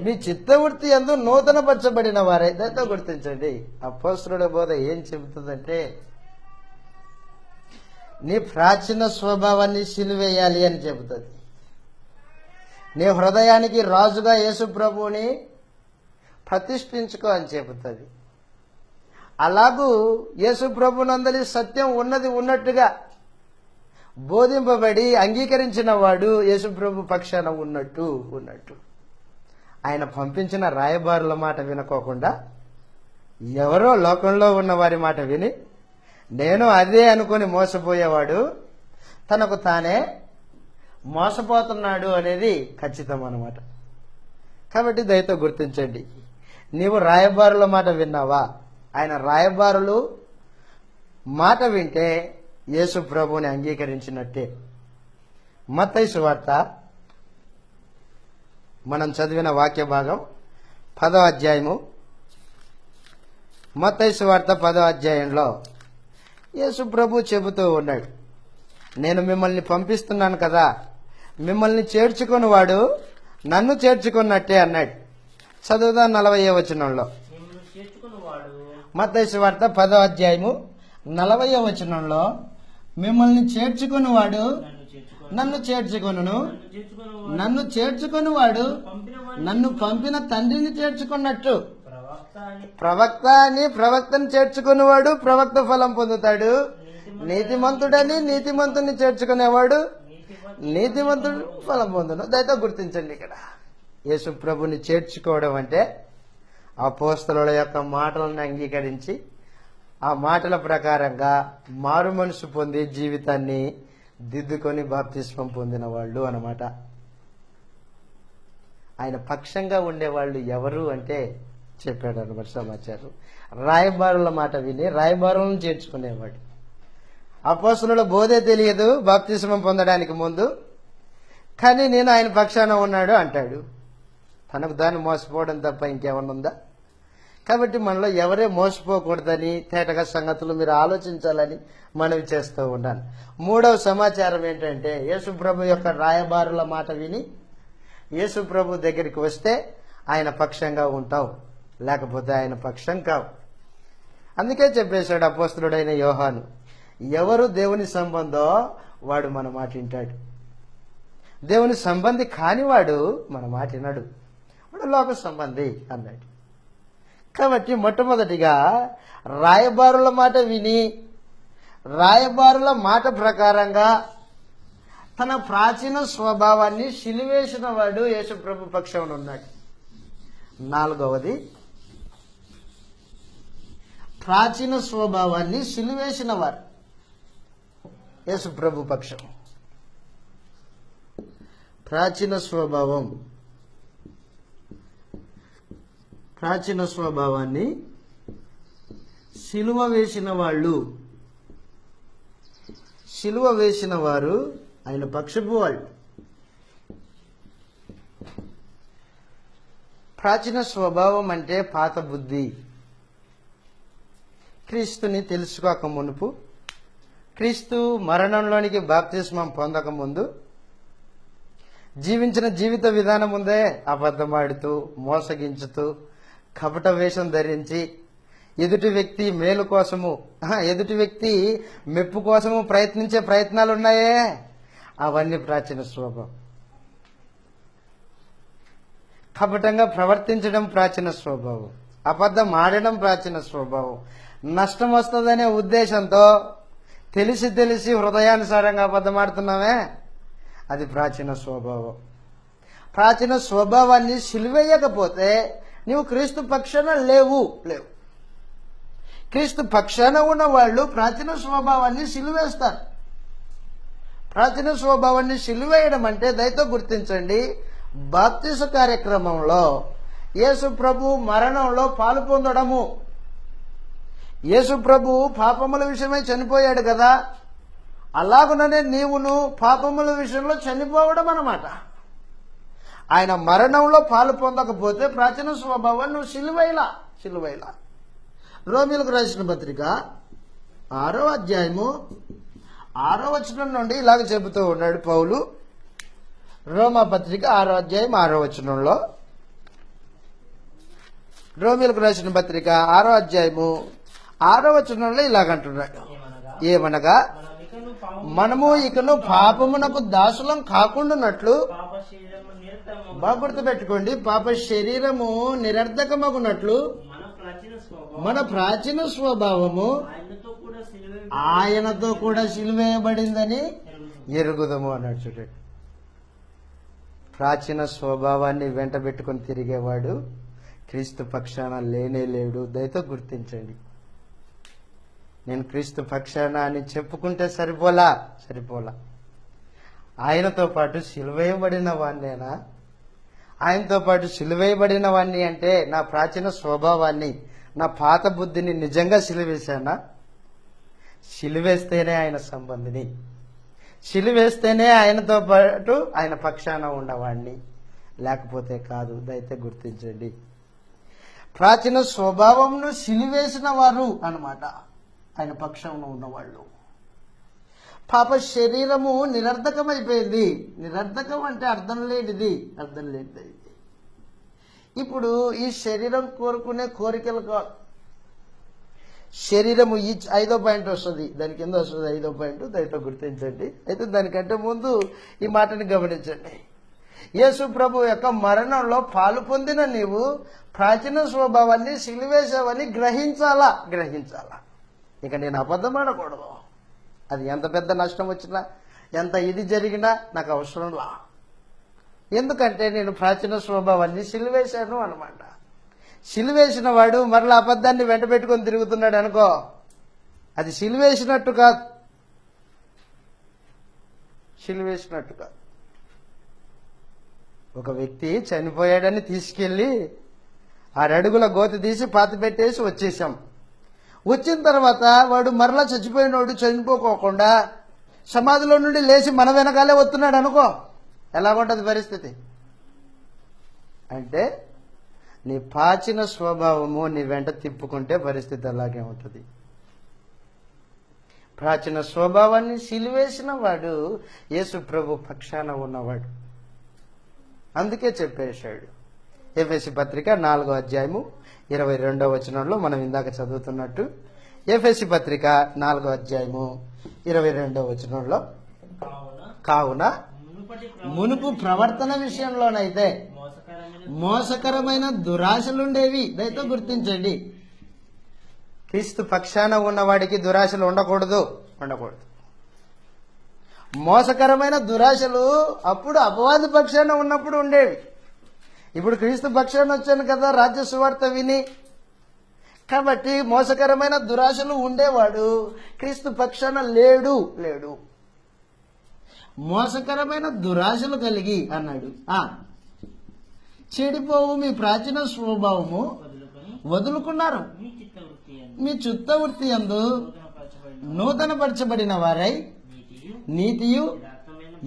మీ చిత్తవృత్తి యందు నూతన పరచబడిన వారైతే గుర్తించండి. అపోస్తలుడి బోధ ఏం చెబుతుందంటే నీ ప్రాచీన స్వభావాన్ని సిలువేయాలి అని చెబుతుంది. నీ హృదయానికి రాజుగా యేసు ప్రభువుని ప్రతిష్ఠించుకో అని చెబుతుంది. అలాగూ యేసు ప్రభునందలి సత్యం ఉన్నది ఉన్నట్టుగా బోధింపబడి అంగీకరించిన వాడు యేసు ప్రభు పక్షాన ఉన్నట్టు ఆయన పంపించిన రాయబారుల మాట వినుకోకుండా ఎవరో లోకంలో ఉన్న వారి మాట విని నేను అదే అనుకుని మోసపోయేవాడు తనకు తానే మోసపోతున్నాడు అనేది ఖచ్చితం అన్నమాట. కాబట్టి దయతో గుర్తించండి, నీవు రాయబారుల మాట విన్నావా? ఆయన రాయబారులు మాట వింటే యేసు ప్రభువుని అంగీకరించినట్టే. మత్తయి సువార్త మనం చదివిన వాక్య భాగం 10వ అధ్యాయము. మత్తయి సువార్త 10వ అధ్యాయంలో యేసు ప్రభు చెబుతూ ఉన్నాడు, నేను మిమ్మల్ని పంపిస్తున్నాను కదా, మిమ్మల్ని చేర్చుకుని వాడు నన్ను చేర్చుకున్నట్టే అన్నాడు. చదువుదాం 40వ వచనంలో. మత్తయి సువార్త 10వ అధ్యాయము 40వ వచనంలో, మిమ్మల్ని చేర్చుకుని వాడు నన్ను చేర్చుకొనును, నన్ను చేర్చుకుని వాడు నన్ను పంపిన తండ్రిని చేర్చుకున్నట్టు. ప్రవక్తని చేర్చుకునేవాడు ప్రవక్త ఫలం పొందుతాడు. నీతిమంతుడని నీతిమంతుని చేర్చుకునేవాడు నీతిమంతుడు ఫలం పొందును. దయతో గుర్తించండి, ఇక్కడ యేసు ప్రభుని చేర్చుకోవడం అంటే అపోస్తలుల యొక్క మాటలను అంగీకరించి ఆ మాటల ప్రకారంగా మారు మనసు పొంది జీవితాన్ని దిద్దుకొని బాప్తిస్మం పొందిన వాళ్ళు అన్నమాట. ఆయన పక్షంగా ఉండేవాళ్ళు ఎవరు అంటే చెప్పాడు అన్నమాట సమాచారం. రాయబారుల మాట విని రాయబారులను చేర్చుకునేవాడు. అపోస్తలుల బోధే తెలియదు బాప్తిస్మం పొందడానికి ముందు, కానీ నేను ఆయన పక్షాన ఉన్నాడు అంటాడు. తనకు దాన్ని మోసపోవడం తప్ప ఇంకేమన్నా ఉందా? కాబట్టి మనలో ఎవరే మోసపోకూడదని తేటగా సంగతులు మీరు ఆలోచించాలని మనవి చేస్తూ ఉన్నాను. 3వ సమాచారం ఏంటంటే యేసు ప్రభు యొక్క రాయబారుల మాట విని యేసు ప్రభు దగ్గరికి వస్తే ఆయన పక్షంగా ఉంటావు, లేకపోతే ఆయన పక్షం కావు. అందుకే చెప్పేశాడు అపోస్తలుడైన యోహాను, ఎవరు దేవుని సంబంధో వాడు మన మాట వింటాడు, దేవుని సంబంధి కానివాడు మన మాట వినడు, వాడు లోక సంబంధి అన్నాడు. కాబట్టి మొట్టమొదటిగా రాయబారుల మాట విని రాయబారుల మాట ప్రకారంగా తన ప్రాచీన స్వభావాన్ని సిలువేసిన వాడు యేసు ప్రభు పక్షం ఉన్నాడు. 4వది, ప్రాచీన స్వభావాన్ని సిలువేసిన వారు యేసు ప్రభు పక్షం. ప్రాచీన స్వభావాన్ని సిలువ వేసిన వారు ఆయన పక్షపు వాళ్ళు. ప్రాచీన స్వభావం అంటే పాత బుద్ధి. క్రీస్తుని తెలుసుకోక మునుపు, క్రీస్తు మరణంలోనికి బాప్తిస్మం పొందక ముందు జీవించిన జీవిత విధానం ఉందే, అబద్ధమాడుతూ మోసగించుతూ కపట వేషం ధరించి ఎదుటి వ్యక్తి మేలు కోసము ఎదుటి వ్యక్తి మెప్పు కోసము ప్రయత్నించే ప్రయత్నాలు ఉన్నాయే, అవన్నీ ప్రాచీన స్వభావం. కపటంగా ప్రవర్తించడం ప్రాచీన స్వభావం, అబద్ధం ఆడడం ప్రాచీన స్వభావం, నష్టం వస్తుందనే ఉద్దేశంతో తెలిసి హృదయానుసారంగా అబద్ధం ఆడుతున్నామే, అది ప్రాచీన స్వభావం. ప్రాచీన స్వభావాన్ని సిలువేయకపోతే నీవు క్రీస్తు పక్షాన లేవు. క్రీస్తు పక్షాన ఉన్న వాళ్ళు ప్రాచీన స్వభావాన్ని సిలువేస్తారు. ప్రాచీన స్వభావాన్ని సిలువేయడం అంటే దయతో గుర్తించండి, బాప్తిస కార్యక్రమంలో యేసు ప్రభు మరణంలో పాలు పొందడము. యేసు ప్రభు పాపముల విషయమై చనిపోయాడు కదా, అలాగుననే నీవును పాపముల విషయంలో చనిపోవడం అన్నమాట. ఆయన మరణంలో పాలు పొందకపోతే ప్రాచీన స్వభావాన్ని నువ్వు సిలువైలా. రోమీలకు రాసిన పత్రిక 6వ అధ్యాయము 6వ వచనం నుండి ఇలాగ చెబుతూ ఉన్నాడు పౌలు. రోమా పత్రిక 6వ అధ్యాయం 6వ వచనంలో, రోమీలకు రాసిన పత్రిక 6వ అధ్యాయము 6వ వచనంలో ఇలాగంటున్నాడు, ఏమనగా మనము ఇకను పాపమునకు దాసులం కాకుండానట్లు, బాగా గుర్తుపెట్టుకోండి, పాప శరీరము నిరర్ధకమగునట్లు మన ప్రాచీన స్వభావము ఆయనతో కూడా సిలువేయబడిందని ఎరుగుదము అన్నాడు. చూడండి, ప్రాచీన స్వభావాన్ని వెంట పెట్టుకుని తిరిగేవాడు క్రీస్తు పక్షాన లేనే లేడు. దయతో గుర్తించండి. నేను క్రీస్తు పక్షాన అని చెప్పుకుంటే సరిపోలా. ఆయనతో పాటు సిలువేయబడిన వాణ్ణేనా? ఆయనతో పాటు సిలువేయబడిన వాణ్ణి అంటే నా ప్రాచీన స్వభావాన్ని, నా పాత బుద్ధిని నిజంగా సిలువేశానా? సిలువేస్తేనే ఆయన సంబంధిని, సిలువేస్తేనే ఆయనతో పాటు ఆయన పక్షాన ఉన్నవాణ్ణి, లేకపోతే కాదు. దయతో గుర్తించండి. ప్రాచీన స్వభావంను సిలువేసిన వారు అన్నమాట ఆయన పక్షంలో ఉన్నవాళ్ళు. పాప శరీరము నిరర్ధకమైపోయింది. నిరర్ధకం అంటే అర్థం లేనిది. ఇప్పుడు ఈ శరీరం కోరుకునే కోరికలు కాదు. శరీరము ఈ 5వ పాయింట్ వస్తుంది, దాని కింద వస్తుంది 5వ పాయింట్. దయతో గుర్తించండి. అయితే దానికంటే ముందు ఈ మాటని గమనించండి. యేసు ప్రభు యొక్క మరణంలో పాలు పొందిన నీవు ప్రాచీన స్వభావాన్ని సిలువేశావని గ్రహించాలా. ఇక నేను అబద్ధం ఆడకూడదు. అది ఎంత పెద్ద నష్టం వచ్చినా, ఎంత ఇది జరిగినా నాకు అవసరంలా. ఎందుకంటే నేను ప్రాచీన స్వభావాన్ని సిలువేశాను అన్నమాట. సిలువేసిన వాడు మరలా అబద్ధాన్ని వెంట పెట్టుకొని తిరుగుతున్నాడు అనుకో, అది సిలువేసినట్టు కాదు. ఒక వ్యక్తి చనిపోయాడని తీసుకెళ్లి 6 అడుగుల గోతి తీసి పాతి పెట్టేసి వచ్చేసాం. వచ్చిన తర్వాత వాడు మరలా చచ్చిపోయినోడు చనిపోకోకుండా సమాధిలో నుండి లేచి మన వెనకాలే వస్తున్నాడు అనుకో, ఎలాగుంటుంది పరిస్థితి? అంటే నీ ప్రాచీన స్వభావము నీ వెంట తిప్పుకుంటే పరిస్థితి అలాగే ఉంటుంది. ప్రాచీన స్వభావాన్ని సిలువేసిన వాడు యేసు ప్రభు పక్షాన ఉన్నవాడు. అందుకే చెప్పేశాడు. ఎఫెసీ పత్రిక 4వ అధ్యాయము 22వ వచనంలో మనం ఇందాక చదువుతున్నట్టు, ఎఫెసీ పత్రిక 4వ అధ్యాయము 22వ వచనంలో, కావున మునుపు ప్రవర్తన విషయంలోనైతే మోసకరమైన దురాశలుండేవి. దయతో గుర్తించండి. క్రీస్తు పక్షాన ఉన్నవాడికి దురాశలు ఉండకూడదు. మోసకరమైన దురాశలు అప్పుడు అపవాది పక్షాన ఉన్నప్పుడు ఉండేవి. ఇప్పుడు క్రీస్తు పక్షాన వచ్చాను కదా రాజ్య సువార్త విని, కాబట్టి మోసకరమైన దురాశలు ఉండేవాడు క్రీస్తు పక్షాన లేడు. మోసకరమైన దురాశలు కలిగి అన్నాడు, చెడిపోవు మీ ప్రాచీన స్వభావము వదులుకున్నారు, మీ చిత్తవృత్తి యందు నూతనపరచబడిన వారై నీతియు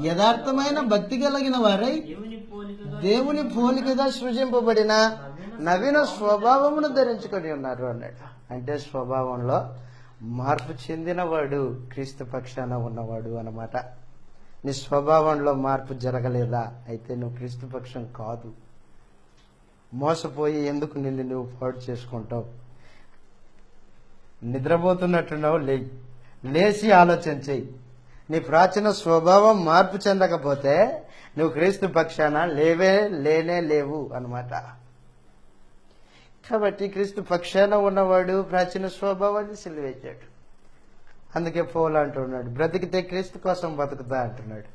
యథార్థమైన భక్తి కలిగిన వారై దేవుని పోలికగా సృజింపబడిన నవీన స్వభావమును ధరించుకొని ఉన్నారు అన్నాడు. అంటే స్వభావంలో మార్పు చెందినవాడు క్రీస్తు పక్షాన ఉన్నవాడు అన్నమాట. నీ స్వభావంలో మార్పు జరగలేదా? అయితే నువ్వు క్రీస్తు పక్షం కాదు. మోసపోయి ఎందుకు నిన్ను నువ్వు పాడు చేసుకుంటావు? నిద్రపోతున్నట్టున్నావు, లేచి ఆలోచన చెయ్యి. నీ ప్రాచీన స్వభావం మార్పు చెందకపోతే నువ్వు క్రీస్తు పక్షాన లేనే లేవు అన్నమాట. కాబట్టి క్రీస్తు పక్షాన ఉన్నవాడు ప్రాచీన స్వభావాన్ని సిలువేశాడు. అందుకే పౌలు అంటున్నాడు, బ్రతికితే క్రీస్తు కోసం బతుకుతా అంటున్నాడు.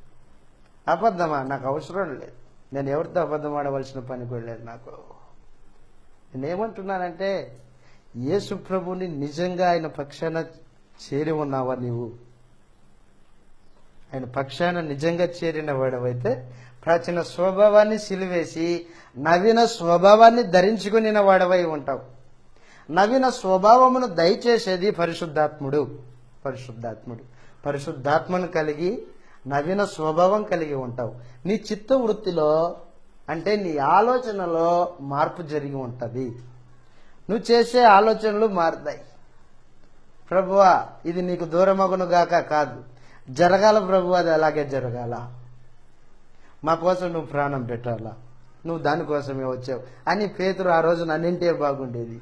అబద్ధమా? నాకు అవసరం లేదు. నేను ఎవరితో అబద్ధం ఆడవలసిన పని కూడా లేదు నాకు. నేనేమంటున్నానంటే, యేసు ప్రభుని నిజంగా ఆయన పక్షాన చేరి ఉన్నావా నీవు? ఆయన పక్షాన నిజంగా చేరిన వాడవైతే ప్రాచీన స్వభావాన్ని సిలువేసి నవీన స్వభావాన్ని ధరించుకుని వాడవై ఉంటావు. నవీన స్వభావమును దయచేసేది పరిశుద్ధాత్ముడు. పరిశుద్ధాత్మను కలిగి నవీన స్వభావం కలిగి ఉంటావు. నీ చిత్త వృత్తిలో అంటే నీ ఆలోచనలో మార్పు జరిగి ఉంటుంది. నువ్వు చేసే ఆలోచనలు మారుతాయి. ప్రభువా ఇది నీకు దూరమగును గాక కాదు, జరగాల ప్రభు, అది అలాగే జరగాల, మా కోసం నువ్వు ప్రాణం పెట్టాలా, నువ్వు దానికోసమే వచ్చావు అని పేతురు ఆ రోజు నన్నింటే బాగుండేది.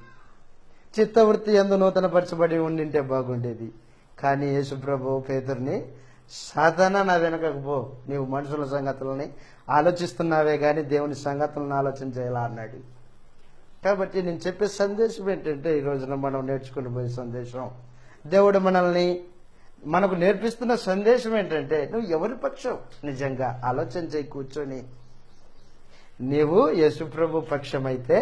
చిత్తవృత్తి యందు నూతనపరచబడి ఉండింటే బాగుండేది. కానీ యేసు ప్రభు పేతుర్ని సాధారణ నా వెనకకు పో, నీవు మనుషుల సంగతులని ఆలోచిస్తున్నావే కానీ దేవుని సంగతులను ఆలోచన చేయాలా అన్నాడు. కాబట్టి నేను చెప్పే సందేశం ఏంటంటే, ఈ రోజున మనం నేర్చుకుని పోయే సందేశం, దేవుడు మనకు నేర్పిస్తున్న సందేశం ఏంటంటే, నువ్వు ఎవరి పక్షం నిజంగా ఆలోచన చేయి. కూర్చొని నీవు యేసుప్రభు పక్షమైతే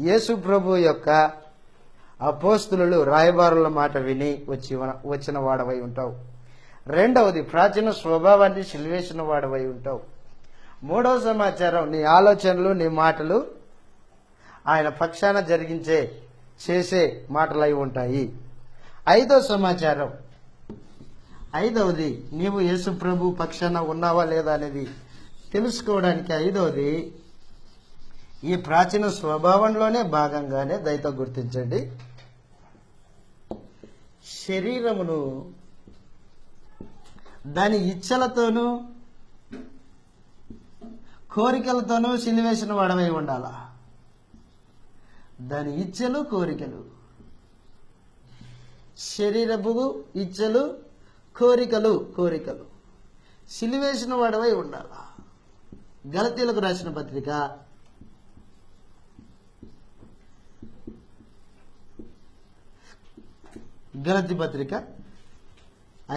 యేసు ప్రభు యొక్క అపోస్తులు రాయబారుల మాట విని వచ్చిన వాడవై ఉంటావు. రెండవది, ప్రాచీన స్వభావాన్ని సిలివేసిన వాడవై ఉంటావు. మూడవ సమాచారం, నీ ఆలోచనలు నీ మాటలు ఆయన పక్షాన చేసే మాటలై ఉంటాయి. ఐదవ సమాచారం, ఐదవది, నీవు యేసు ప్రభు పక్షాన ఉన్నావా లేదా అనేది తెలుసుకోవడానికి ఐదవది, ఈ ప్రాచీన స్వభావంలోనే భాగంగానే దయతో గుర్తించండి, శరీరమును దాని ఇచ్చలతోనూ కోరికలతోనూ సిలివేసిన వాడమై ఉండాలా. దాని ఇచ్చలు కోరికలు, శరీరపు ఇచ్చలు కోరికలు సిలివేసిన వాడవై ఉండాలా. గలతీలకు రాసిన పత్రిక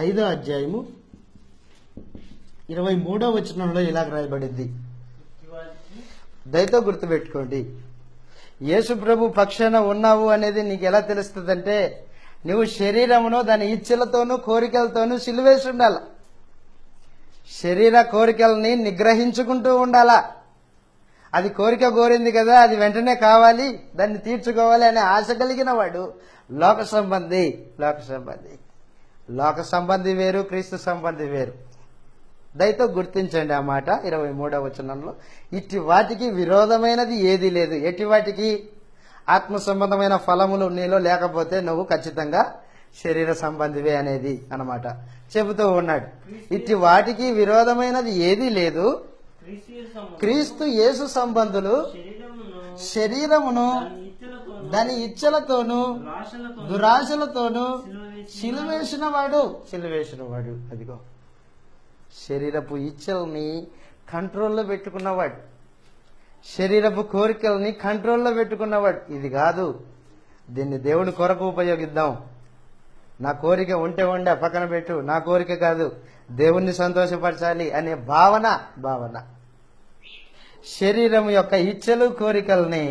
5వ అధ్యాయము 23వ వచనంలో ఇలాగ రాయబడింది. దయతో గుర్తుపెట్టుకోండి, యేసు ప్రభు పక్షాన ఉన్నావు అనేది నీకు ఎలా తెలుస్తుందంటే, నువ్వు శరీరమును దాని ఇచ్చలతోనూ కోరికలతోనూ సిలువేసి ఉండాల. శరీర కోరికల్ని నిగ్రహించుకుంటూ ఉండాలా. అది కోరిక కోరింది కదా, అది వెంటనే కావాలి, దాన్ని తీర్చుకోవాలి అనే ఆశ కలిగిన వాడు లోక సంబంధి వేరు, క్రీస్తు సంబంధి వేరు. దయతో గుర్తించండి ఆ మాట 23వ వచనంలో, ఇట్టి వాటికి విరోధమైనది ఏదీ లేదు. ఎట్టి వాటికి? ఆత్మ సంబంధమైన ఫలములు నీలో లేకపోతే నువ్వు ఖచ్చితంగా శరీర సంబంధివే అనేది అన్నమాట చెబుతూ ఉన్నాడు. ఇట్టి వాటికి విరోధమైనది ఏదీ లేదు. క్రీస్తు యేసు సంబంధులు శరీరమును దాని ఇచ్చలతోనూ దురాశలతోనూ సిలువేసిన వాడు. అదిగో శరీరపు ఇచ్చల్ని కంట్రోల్లో పెట్టుకున్నవాడు, శరీరపు కోరికల్ని కంట్రోల్లో పెట్టుకున్నవాడు. ఇది కాదు, దీన్ని దేవుని కొరకు ఉపయోగిద్దాం. నా కోరిక ఉంటే పక్కన పెట్టు, నా కోరిక కాదు, దేవుణ్ణి సంతోషపరచాలి అనే భావన. శరీరం యొక్క ఇచ్చలు కోరికల్ని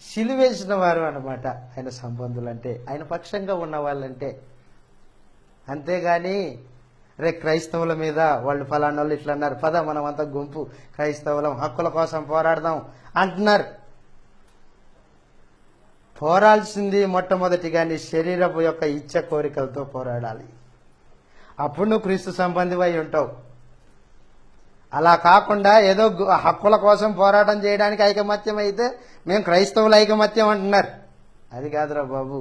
సిలివేసిన వారు అన్నమాట ఆయన సంబంధులంటే, ఆయన పక్షంగా ఉన్న వాళ్ళంటే. అంతేగాని రే క్రైస్తవుల మీద వాళ్ళు ఫలానా వాళ్ళు ఇట్లా అన్నారు, పద మనం అంతా గుంపు క్రైస్తవులం హక్కుల కోసం పోరాడదాం అంటున్నారు. పోరాల్సింది మొట్టమొదటిగా నీ శరీరపు యొక్క ఇచ్చ కోరికలతో పోరాడాలి. అప్పుడు నువ్వు క్రీస్తు సంబంధివై ఉంటావు. అలా కాకుండా ఏదో హక్కుల కోసం పోరాటం చేయడానికి ఐకమత్యం అయితే మేము క్రైస్తవుల ఐకమత్యం అంటున్నారు. అది కాదురా బాబు,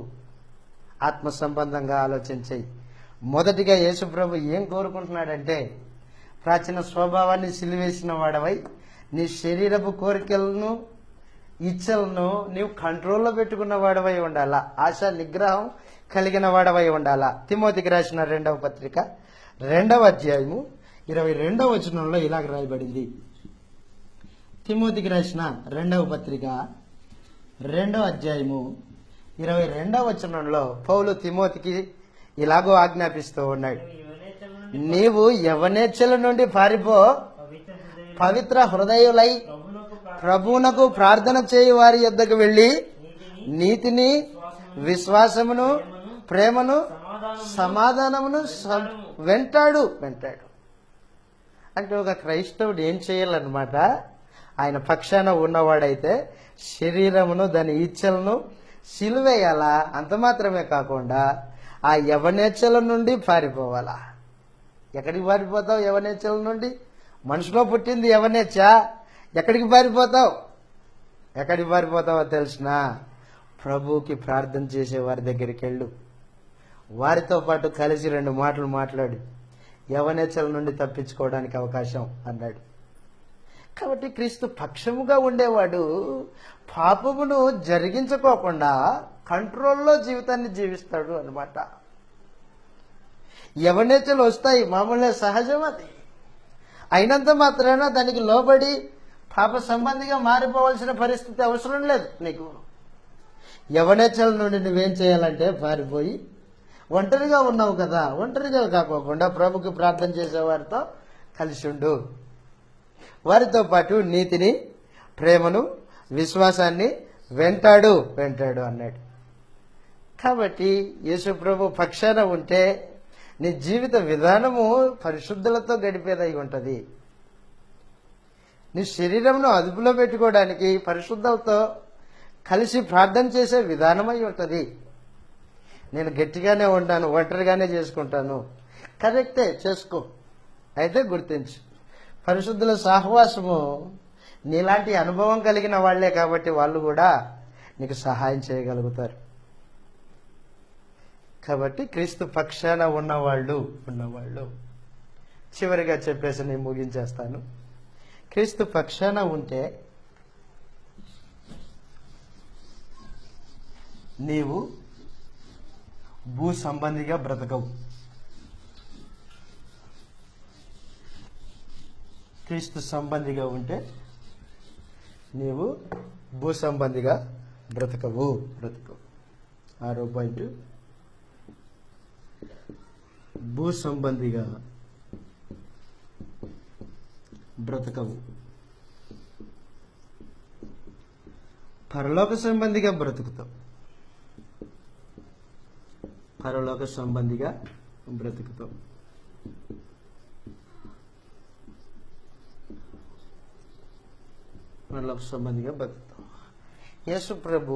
ఆత్మ సంబంధంగా ఆలోచించాయి. మొదటిగా యేసు ప్రభు ఏం కోరుకుంటున్నాడంటే, ప్రాచీన స్వభావాన్ని సిలివేసిన వాడవై నీ శరీరపు కోరికలను ఇచ్చలను నీవు కంట్రోల్లో పెట్టుకున్న వాడవై ఉండాలా. ఆశ నిగ్రహం కలిగిన వాడవై ఉండాలా. తిమోతికి రాసిన 2వ పత్రిక 2వ అధ్యాయము 22వ వచనంలో ఇలాగ రాయబడింది. తిమోతికి రాసిన 2వ పత్రిక 2వ అధ్యాయము 22వ వచనంలో పౌలు తిమోతికి ఇలాగో ఆజ్ఞాపిస్తూ ఉన్నాడు, నీవు యవనేచ్ఛల నుండి పారిపో, పవిత్ర హృదయులై ప్రభువునకు ప్రార్థన చేయి వారి యొద్దకు వెళ్లి నీతిని, విశ్వాసమును, ప్రేమను, సమాధానమును వెంటాడు. అంటే ఒక క్రైస్తవుడు ఏం చేయాలన్నమాట, ఆయన పక్షాన ఉన్నవాడైతే శరీరమును దాని ఇచ్చలను సిలువేయాలా. అంత మాత్రమే కాకుండా ఆ యవనేచ్ఛల నుండి పారిపోవాలా. ఎక్కడికి పారిపోతావు యవనేచ్ఛల నుండి? మనిషిలో పుట్టింది యవనేచ్ఛ. ఎక్కడికి పారిపోతావు? ఎక్కడికి పారిపోతావో తెలిసినా ప్రభువుకి ప్రార్థన చేసే వారి దగ్గరికి వెళ్ళు. వారితో పాటు కలిసి 2 మాటలు మాట్లాడు. యవనేచ్చల నుండి తప్పించుకోవడానికి అవకాశం అన్నాడు. కాబట్టి క్రీస్తు పక్షముగా ఉండేవాడు పాపమును జరిగించుకోకుండా కంట్రోల్లో జీవితాన్ని జీవిస్తాడు అన్నమాట. యవనేచ్చలు వస్తాయి, మామూలుగా సహజం అది. అయినంత మాత్రాన దానికి లోబడి పాప సంబంధిగా మారిపోవాల్సిన పరిస్థితి అవసరం లేదు నీకు. యవనేచ్చల నుండి నువ్వేం చేయాలంటే పారిపోయి ఒంటరిగా ఉన్నావు కదా, ఒంటరిగా కాకోకుండా ప్రభుకి ప్రార్థన చేసేవారితో కలిసి ఉండు. వారితో పాటు నీతిని, ప్రేమను, విశ్వాసాన్ని వెంటాడు అన్నాడు. కాబట్టి యేసు ప్రభు పక్షాన ఉంటే నీ జీవిత విధానము పరిశుద్ధులతో గడిపేదై ఉంటుంది. నీ శరీరంను అదుపులో పెట్టుకోవడానికి పరిశుద్ధులతో కలిసి ప్రార్థన చేసే విధానమై ఉంటుంది. నేను గట్టిగానే ఉంటాను, ఒంటరిగానే చేసుకుంటాను, కరెక్టే, చేసుకో. అయితే గుర్తించు, పరిశుద్ధుల సహవాసము నీలాంటి అనుభవం కలిగిన వాళ్లే కాబట్టి వాళ్ళు కూడా నీకు సహాయం చేయగలుగుతారు. కాబట్టి క్రీస్తు పక్షాన ఉన్నవాళ్ళు చివరిగా చెప్పేసి నేను ముగించేస్తాను. క్రీస్తు పక్షాన ఉంటే నీవు భూ సంబంధిగా బ్రతకవు. క్రీస్తు సంబంధిగా ఉంటే నీవు భూ సంబంధిగా బ్రతకవు. 6వ పాయింట్, భూ సంబంధిగా బ్రతకవు, పరలోక సంబంధిగా బ్రతుకుతావు. పరలోక సంబంధిగా బ్రతుకుతావు. పరలోక సంబంధిగా బ్రతుకుతావు. యేసు ప్రభు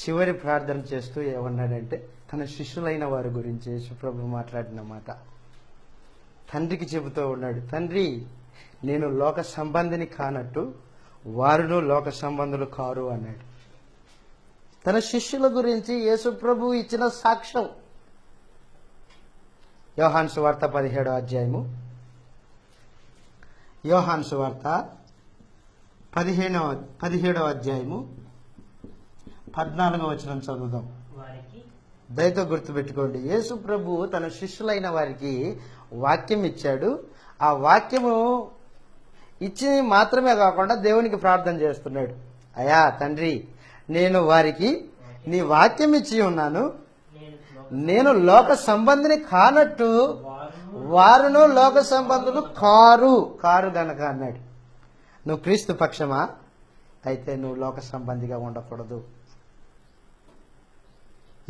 చివరి ప్రార్థన చేస్తూ ఏమన్నాడంటే, తన శిష్యులైన వారి గురించి యేసు ప్రభు మాట్లాడిన మాట తండ్రికి చెబుతూ ఉన్నాడు. తండ్రి, నేను లోక సంబంధిని కానట్టు వారును లోక సంబంధులు కారు అన్నాడు. తన శిష్యుల గురించి యేసు ప్రభు ఇచ్చిన సాక్ష్యం. యోహాను సువార్త 17వ అధ్యాయము, యోహాను సువార్త 17వ అధ్యాయము 14వ వచనం చదువుదాం. దయతో గుర్తుపెట్టుకోండి, యేసు ప్రభు తన శిష్యులైన వారికి వాక్యం ఇచ్చాడు. ఆ వాక్యము ఇచ్చి మాత్రమే కాకుండా దేవునికి ప్రార్థన చేస్తున్నాడు. అయా తండ్రి, నేను వారికి నీ వాక్యం ఇచ్చి ఉన్నాను. నేను లోక సంబంధిని కానట్టు వారును లోక సంబంధులు కారు గనక అన్నాడు. నువ్వు క్రీస్తు పక్షమా? అయితే నువ్వు లోక సంబంధిగా ఉండకూడదు.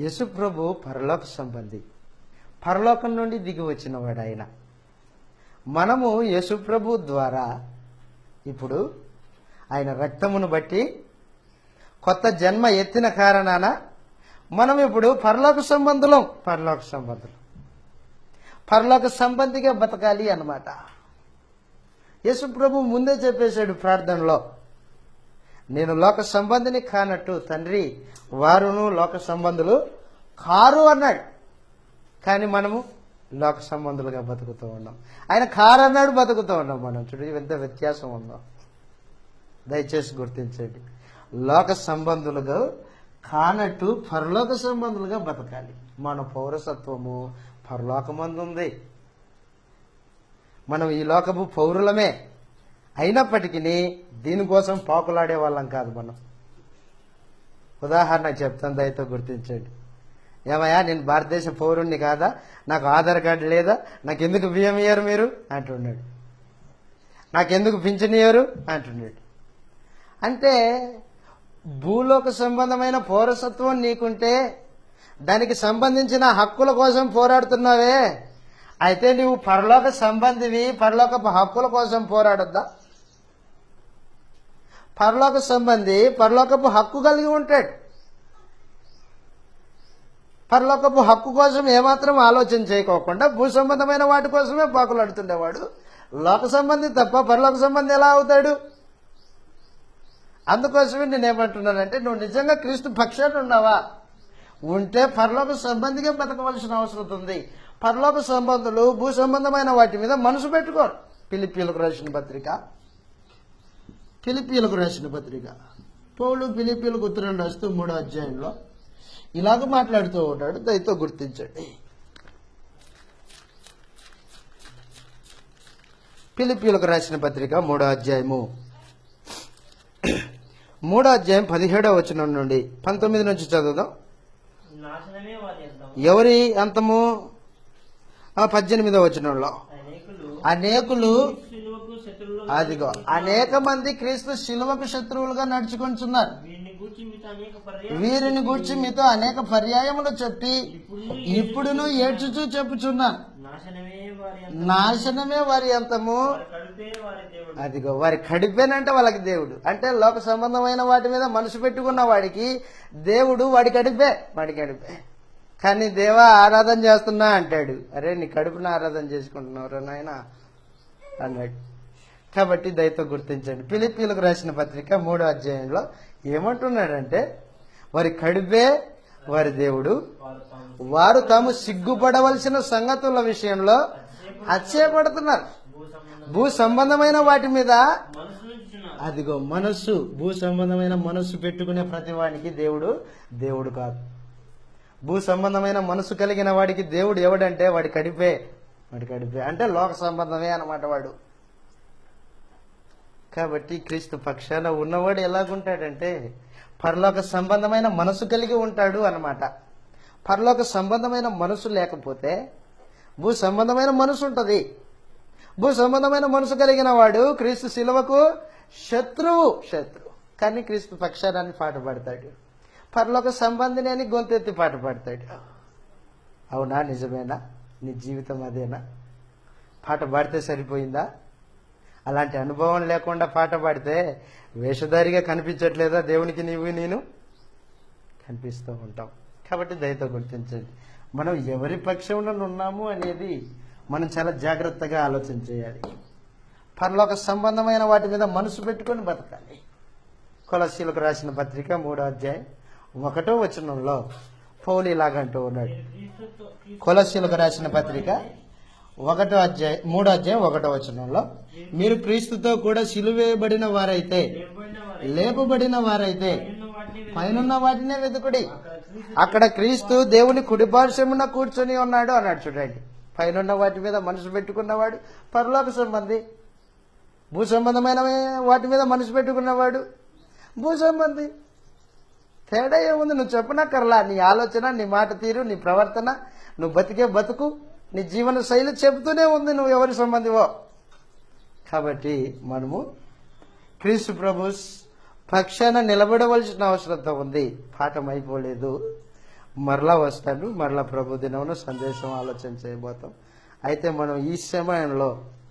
యేసు ప్రభు పరలోక సంబంధి, పరలోకం నుండి దిగి వచ్చినవాడు ఆయన. మనము యేసు ప్రభు ద్వారా ఇప్పుడు ఆయన రక్తమును బట్టి కొత్త జన్మ ఎత్తిన కారణాన మనం ఇప్పుడు పరలోక సంబంధిగా బతకాలి అన్నమాట. యేసు ప్రభు ముందే చెప్పేశాడు ప్రార్థనలో, నేను లోక సంబంధిని కానట్టు తండ్రి వారును లోక సంబంధులు కారు అన్నాడు. కానీ మనము లోక సంబంధులుగా బతుకుతూ ఉన్నాం. ఆయన కారు అన్నాడు, బతుకుతూ ఉన్నాం. మనం చూడు ఎంత వ్యత్యాసం ఉందో. దయచేసి గుర్తించండి, లోక సంబంధులుగా కానట్టు పరలోక సంబంధులుగా బతకాలి. మన పౌరసత్వము పరలోకమందు ఉంది. మనం ఈ లోకపు పౌరులమే అయినప్పటికీ దీనికోసం పాకులాడే వాళ్ళం కాదు మనం. ఉదాహరణ చెప్తాను, దయతో గుర్తించండి. ఏమయ్యా, నేను భారతదేశ పౌరుణ్ణి కాదా? నాకు ఆధార్ కార్డు లేదా? నాకెందుకు బియ్యం ఇయ్యరు మీరు అంటున్నాడు. నాకెందుకు పింఛన్ ఇయ్యరు అంటున్నాడు. అంటే భూలోక సంబంధమైన పౌరసత్వం నీకుంటే దానికి సంబంధించిన హక్కుల కోసం పోరాడుతున్నావే, అయితే నువ్వు పరలోక సంబంధివి, పరలోకపు హక్కుల కోసం పోరాడొద్దా? పరలోక సంబంధి పరలోకపు హక్కు కలిగి ఉంటాడు. పరలోకపు హక్కు కోసం ఏమాత్రం ఆలోచన చేయకోకుండా భూ సంబంధమైన వాటి కోసమే పాకులాడుతుండేవాడు. లోక సంబంధి తప్ప పరలోక సంబంధి ఎలా అవుతాడు? అందుకోసమే నేనేమంటున్నానంటే, నువ్వు నిజంగా క్రీస్తు పక్షాన ఉన్నావా? ఉంటే పరలోక సంబంధిగా బతకవలసిన అవసరం ఉంది. పరలోక సంబంధులు భూ సంబంధమైన వాటి మీద మనసు పెట్టుకోరు. ఫిలిప్పీయులకు రాసిన పత్రిక పౌలు ఫిలిప్పీయులకు ఉత్తరం రాస్తూ 3వ అధ్యాయంలో ఇలాగ మాట్లాడుతూ ఉంటాడు. దయతో గుర్తించండి. ఫిలిప్పీయులకు రాసిన పత్రిక 3వ అధ్యాయం 17వ వచనం నుండి 19 నుంచి చదువుదాం. ఎవరి అంతము? 18వ వచనంలో అనేకులు, అదిగో అనేక మంది క్రీస్తు శిలువకు శత్రువులుగా నడుచుకొంటున్నారు. వీరిని గూర్చి మీతో అనేక పర్యాయములు చెప్పి ఇప్పుడును ఏడ్చుచూ చెప్పుచున్నాను, నాశనమే వారి అంతము. అదిగో వారి కడిపేనంటే వాళ్ళకి దేవుడు. అంటే లోక సంబంధమైన వాటి మీద మనసు పెట్టుకున్న వాడికి దేవుడు వాడి కడిపే. కానీ దేవా ఆరాధన చేస్తున్నా అంటాడు. అరే నీ కడుపున ఆరాధన చేసుకుంటున్నావురా నాయన అన్నాడు. కాబట్టి దయతో గుర్తించండి. ఫిలిప్పీయులకు రాసిన పత్రిక 3వ అధ్యాయంలో ఏమంటున్నాడంటే, వారి కడుపే వారి దేవుడు, వారు తాము సిగ్గుపడవలసిన సంగతుల విషయంలో అతిశయపడుతున్నారు. భూ సంబంధమైన వాటి మీద అదిగో మనస్సు, భూ సంబంధమైన మనస్సు పెట్టుకునే ప్రతి వాడికి దేవుడు కాదు. భూ సంబంధమైన మనసు కలిగిన వాడికి దేవుడు ఎవడంటే వాడి కడిపే అంటే లోక సంబంధమే అన్నమాట వాడు. కాబట్టి క్రీస్తు పక్షాన ఉన్నవాడు ఎలాగుంటాడంటే పరలోక సంబంధమైన మనసు కలిగి ఉంటాడు అన్నమాట. పరలోక సంబంధమైన మనసు లేకపోతే భూ సంబంధమైన మనసు ఉంటుంది. భూ సంబంధమైన మనసు కలిగిన వాడు క్రీస్తు శిలువకు శత్రువు. కానీ క్రీస్తు పక్షాన్ని పాట పాడతాడు. పరలోక సంబంధిని అని గొంతెత్తి పాట పాడతాడు. అవునా? నిజమేనా? నీ జీవితం అదేనా? పాట పాడితే సరిపోయిందా? అలాంటి అనుభవం లేకుండా పాట పాడితే వేషధారిగా కనిపించట్లేదా? దేవునికి నేను కనిపిస్తూ ఉంటాం. కాబట్టి దయతో గుర్తించండి, మనం ఎవరి పక్షంలో ఉన్నాము అనేది మనం చాలా జాగ్రత్తగా ఆలోచన చేయాలి. పరలోక సంబంధమైన వాటి మీద మనసు పెట్టుకొని బతకాలి. కొలస్సీలకు రాసిన పత్రిక 3వ అధ్యాయం 1వ వచనంలో పౌలు ఇలాగంటూ ఉన్నాడు. కొలస్సీలకు రాసిన పత్రిక 3వ అధ్యాయం 1వ వచనంలో, మీరు క్రీస్తుతో కూడా సిలువేయబడిన వారైతే, లేపబడిన వారైతే పైనున్న వాటినే వెతుకుడి, అక్కడ క్రీస్తు దేవుని కుడిపార్శ్వమున కూర్చొని ఉన్నాడు అన్నాడు. చూడండి, పైనున్న వాటి మీద మనసు పెట్టుకున్నవాడు పరలోక సంబంధి. భూ సంబంధమైన వాటి మీద మనసు పెట్టుకున్నవాడు భూ సంబంధి. తేడా ఏముంది? నువ్వు చెప్పనక్కర్లా. నీ ఆలోచన, నీ మాట తీరు, నీ ప్రవర్తన, నువ్వు బతికే బతుకు, నీ జీవన శైలి చెబుతూనే ఉంది నువ్వు ఎవరి సంబంధివో. కాబట్టి మనము క్రీస్తు ప్రభు పక్షాన నిలబడవలసిన అవసరంతో ఉంది. పాఠం అయిపోలేదు. మరలా వస్తాను. మరలా ప్రభు దినమున సందేశం ఆలోచన చేయబోతాం. అయితే మనం ఈ సమయంలో,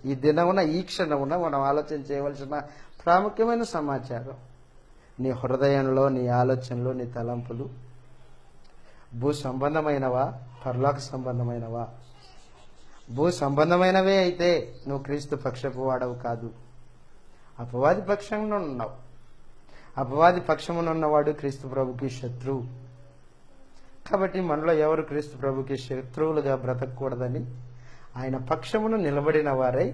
ఈ దినమున, ఈ క్షణమున మనం ఆలోచన చేయవలసిన ప్రాముఖ్యమైన సమాచారం, నీ హృదయంలో, నీ ఆలోచనలో, నీ తలంపులు భూ సంబంధమైనవా, పరలోక సంబంధమైనవా? భూ సంబంధమైనవే అయితే నువ్వు క్రీస్తు పక్షపు వాడవు కాదు, అపవాది పక్షంలో ఉన్నావు. అపవాది పక్షమున ఉన్నవాడు క్రీస్తు ప్రభుకి శత్రువు. కాబట్టి మనలో ఎవరు క్రీస్తు ప్రభుకి శత్రువులుగా బ్రతకూడదని ఆయన పక్షమును నిలబడిన వారై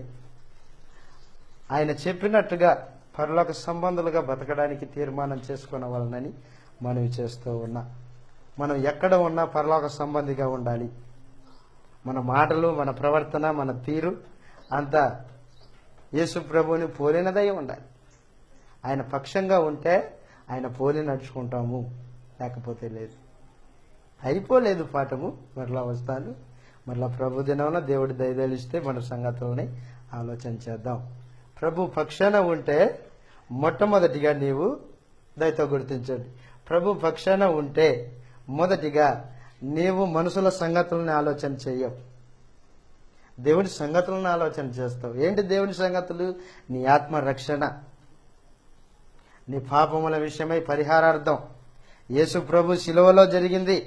ఆయన చెప్పినట్టుగా పరలోక సంబంధులుగా బతకడానికి తీర్మానం చేసుకోవాలని మనవి చేస్తూ ఉన్నా. మనం ఎక్కడ ఉన్నా పరలోక సంబంధిగా ఉండాలి. మన మాటలు, మన ప్రవర్తన, మన తీరు అంతా యేసు ప్రభువుని పోలినదై ఉండాలి. ఆయన పక్షంగా ఉంటే ఆయన పోలి నడుచుకుంటాము, లేకపోతే లేదు. అయిపోలేదు పాఠము. మరలా వస్తాను. మరలా ప్రభు దినంలో దేవుడి దయదలిస్తే మన సంగతులని ఆలోచన చేద్దాం. ప్రభు పక్షాన ఉంటే మొట్టమొదటిగా నీవు దయతో గుర్తించండి, ప్రభు పక్షాన ఉంటే మొదటిగా నీవు మనుషుల సంగతులను ఆలోచన చెయ్యవు, దేవుని సంగతులను ఆలోచన చేస్తావు. ఏంటి దేవుని సంగతులు? నీ ఆత్మ రక్షణ, నీ పాపముల విషయమై పరిహారార్థం యేసు ప్రభు శిలువలో జరిగింది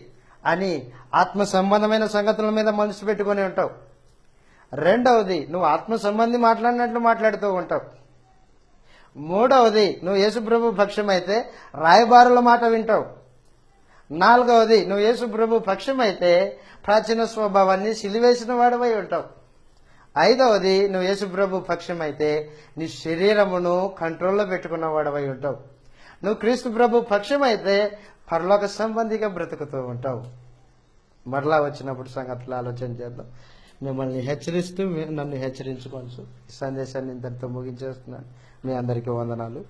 అని ఆత్మ సంబంధమైన సంగతుల మీద మనసు పెట్టుకుని ఉంటావు. రెండవది, నువ్వు ఆత్మ సంబంధి మాట్లాడినట్లు మాట్లాడుతూ ఉంటావు. మూడవది, నువ్వు యేసుప్రభు పక్షం అయితే రాయబారుల మాట వింటావు. నాలుగవది, నువ్వు యేసుప్రభు పక్షం అయితే ప్రాచీన స్వభావాన్ని సిలివేసిన వాడవై ఉంటావు. ఐదవది, నువ్వు యేసుప్రభు పక్షం అయితే నీ శరీరమును కంట్రోల్లో పెట్టుకున్న వాడవై ఉంటావు. నువ్వు క్రీస్తు ప్రభు పక్షం అయితే పరలోక సంబంధిగా బ్రతుకుతూ ఉంటావు. మరలా వచ్చినప్పుడు సంగతులు ఆలోచన చేద్దాం. మిమ్మల్ని హెచ్చరిస్తూ నన్ను హెచ్చరించుకోవచ్చు. ఈ సందేశాన్ని ఇంతటితో ముగించేస్తున్నాను. మీ అందరికీ వందనాలు.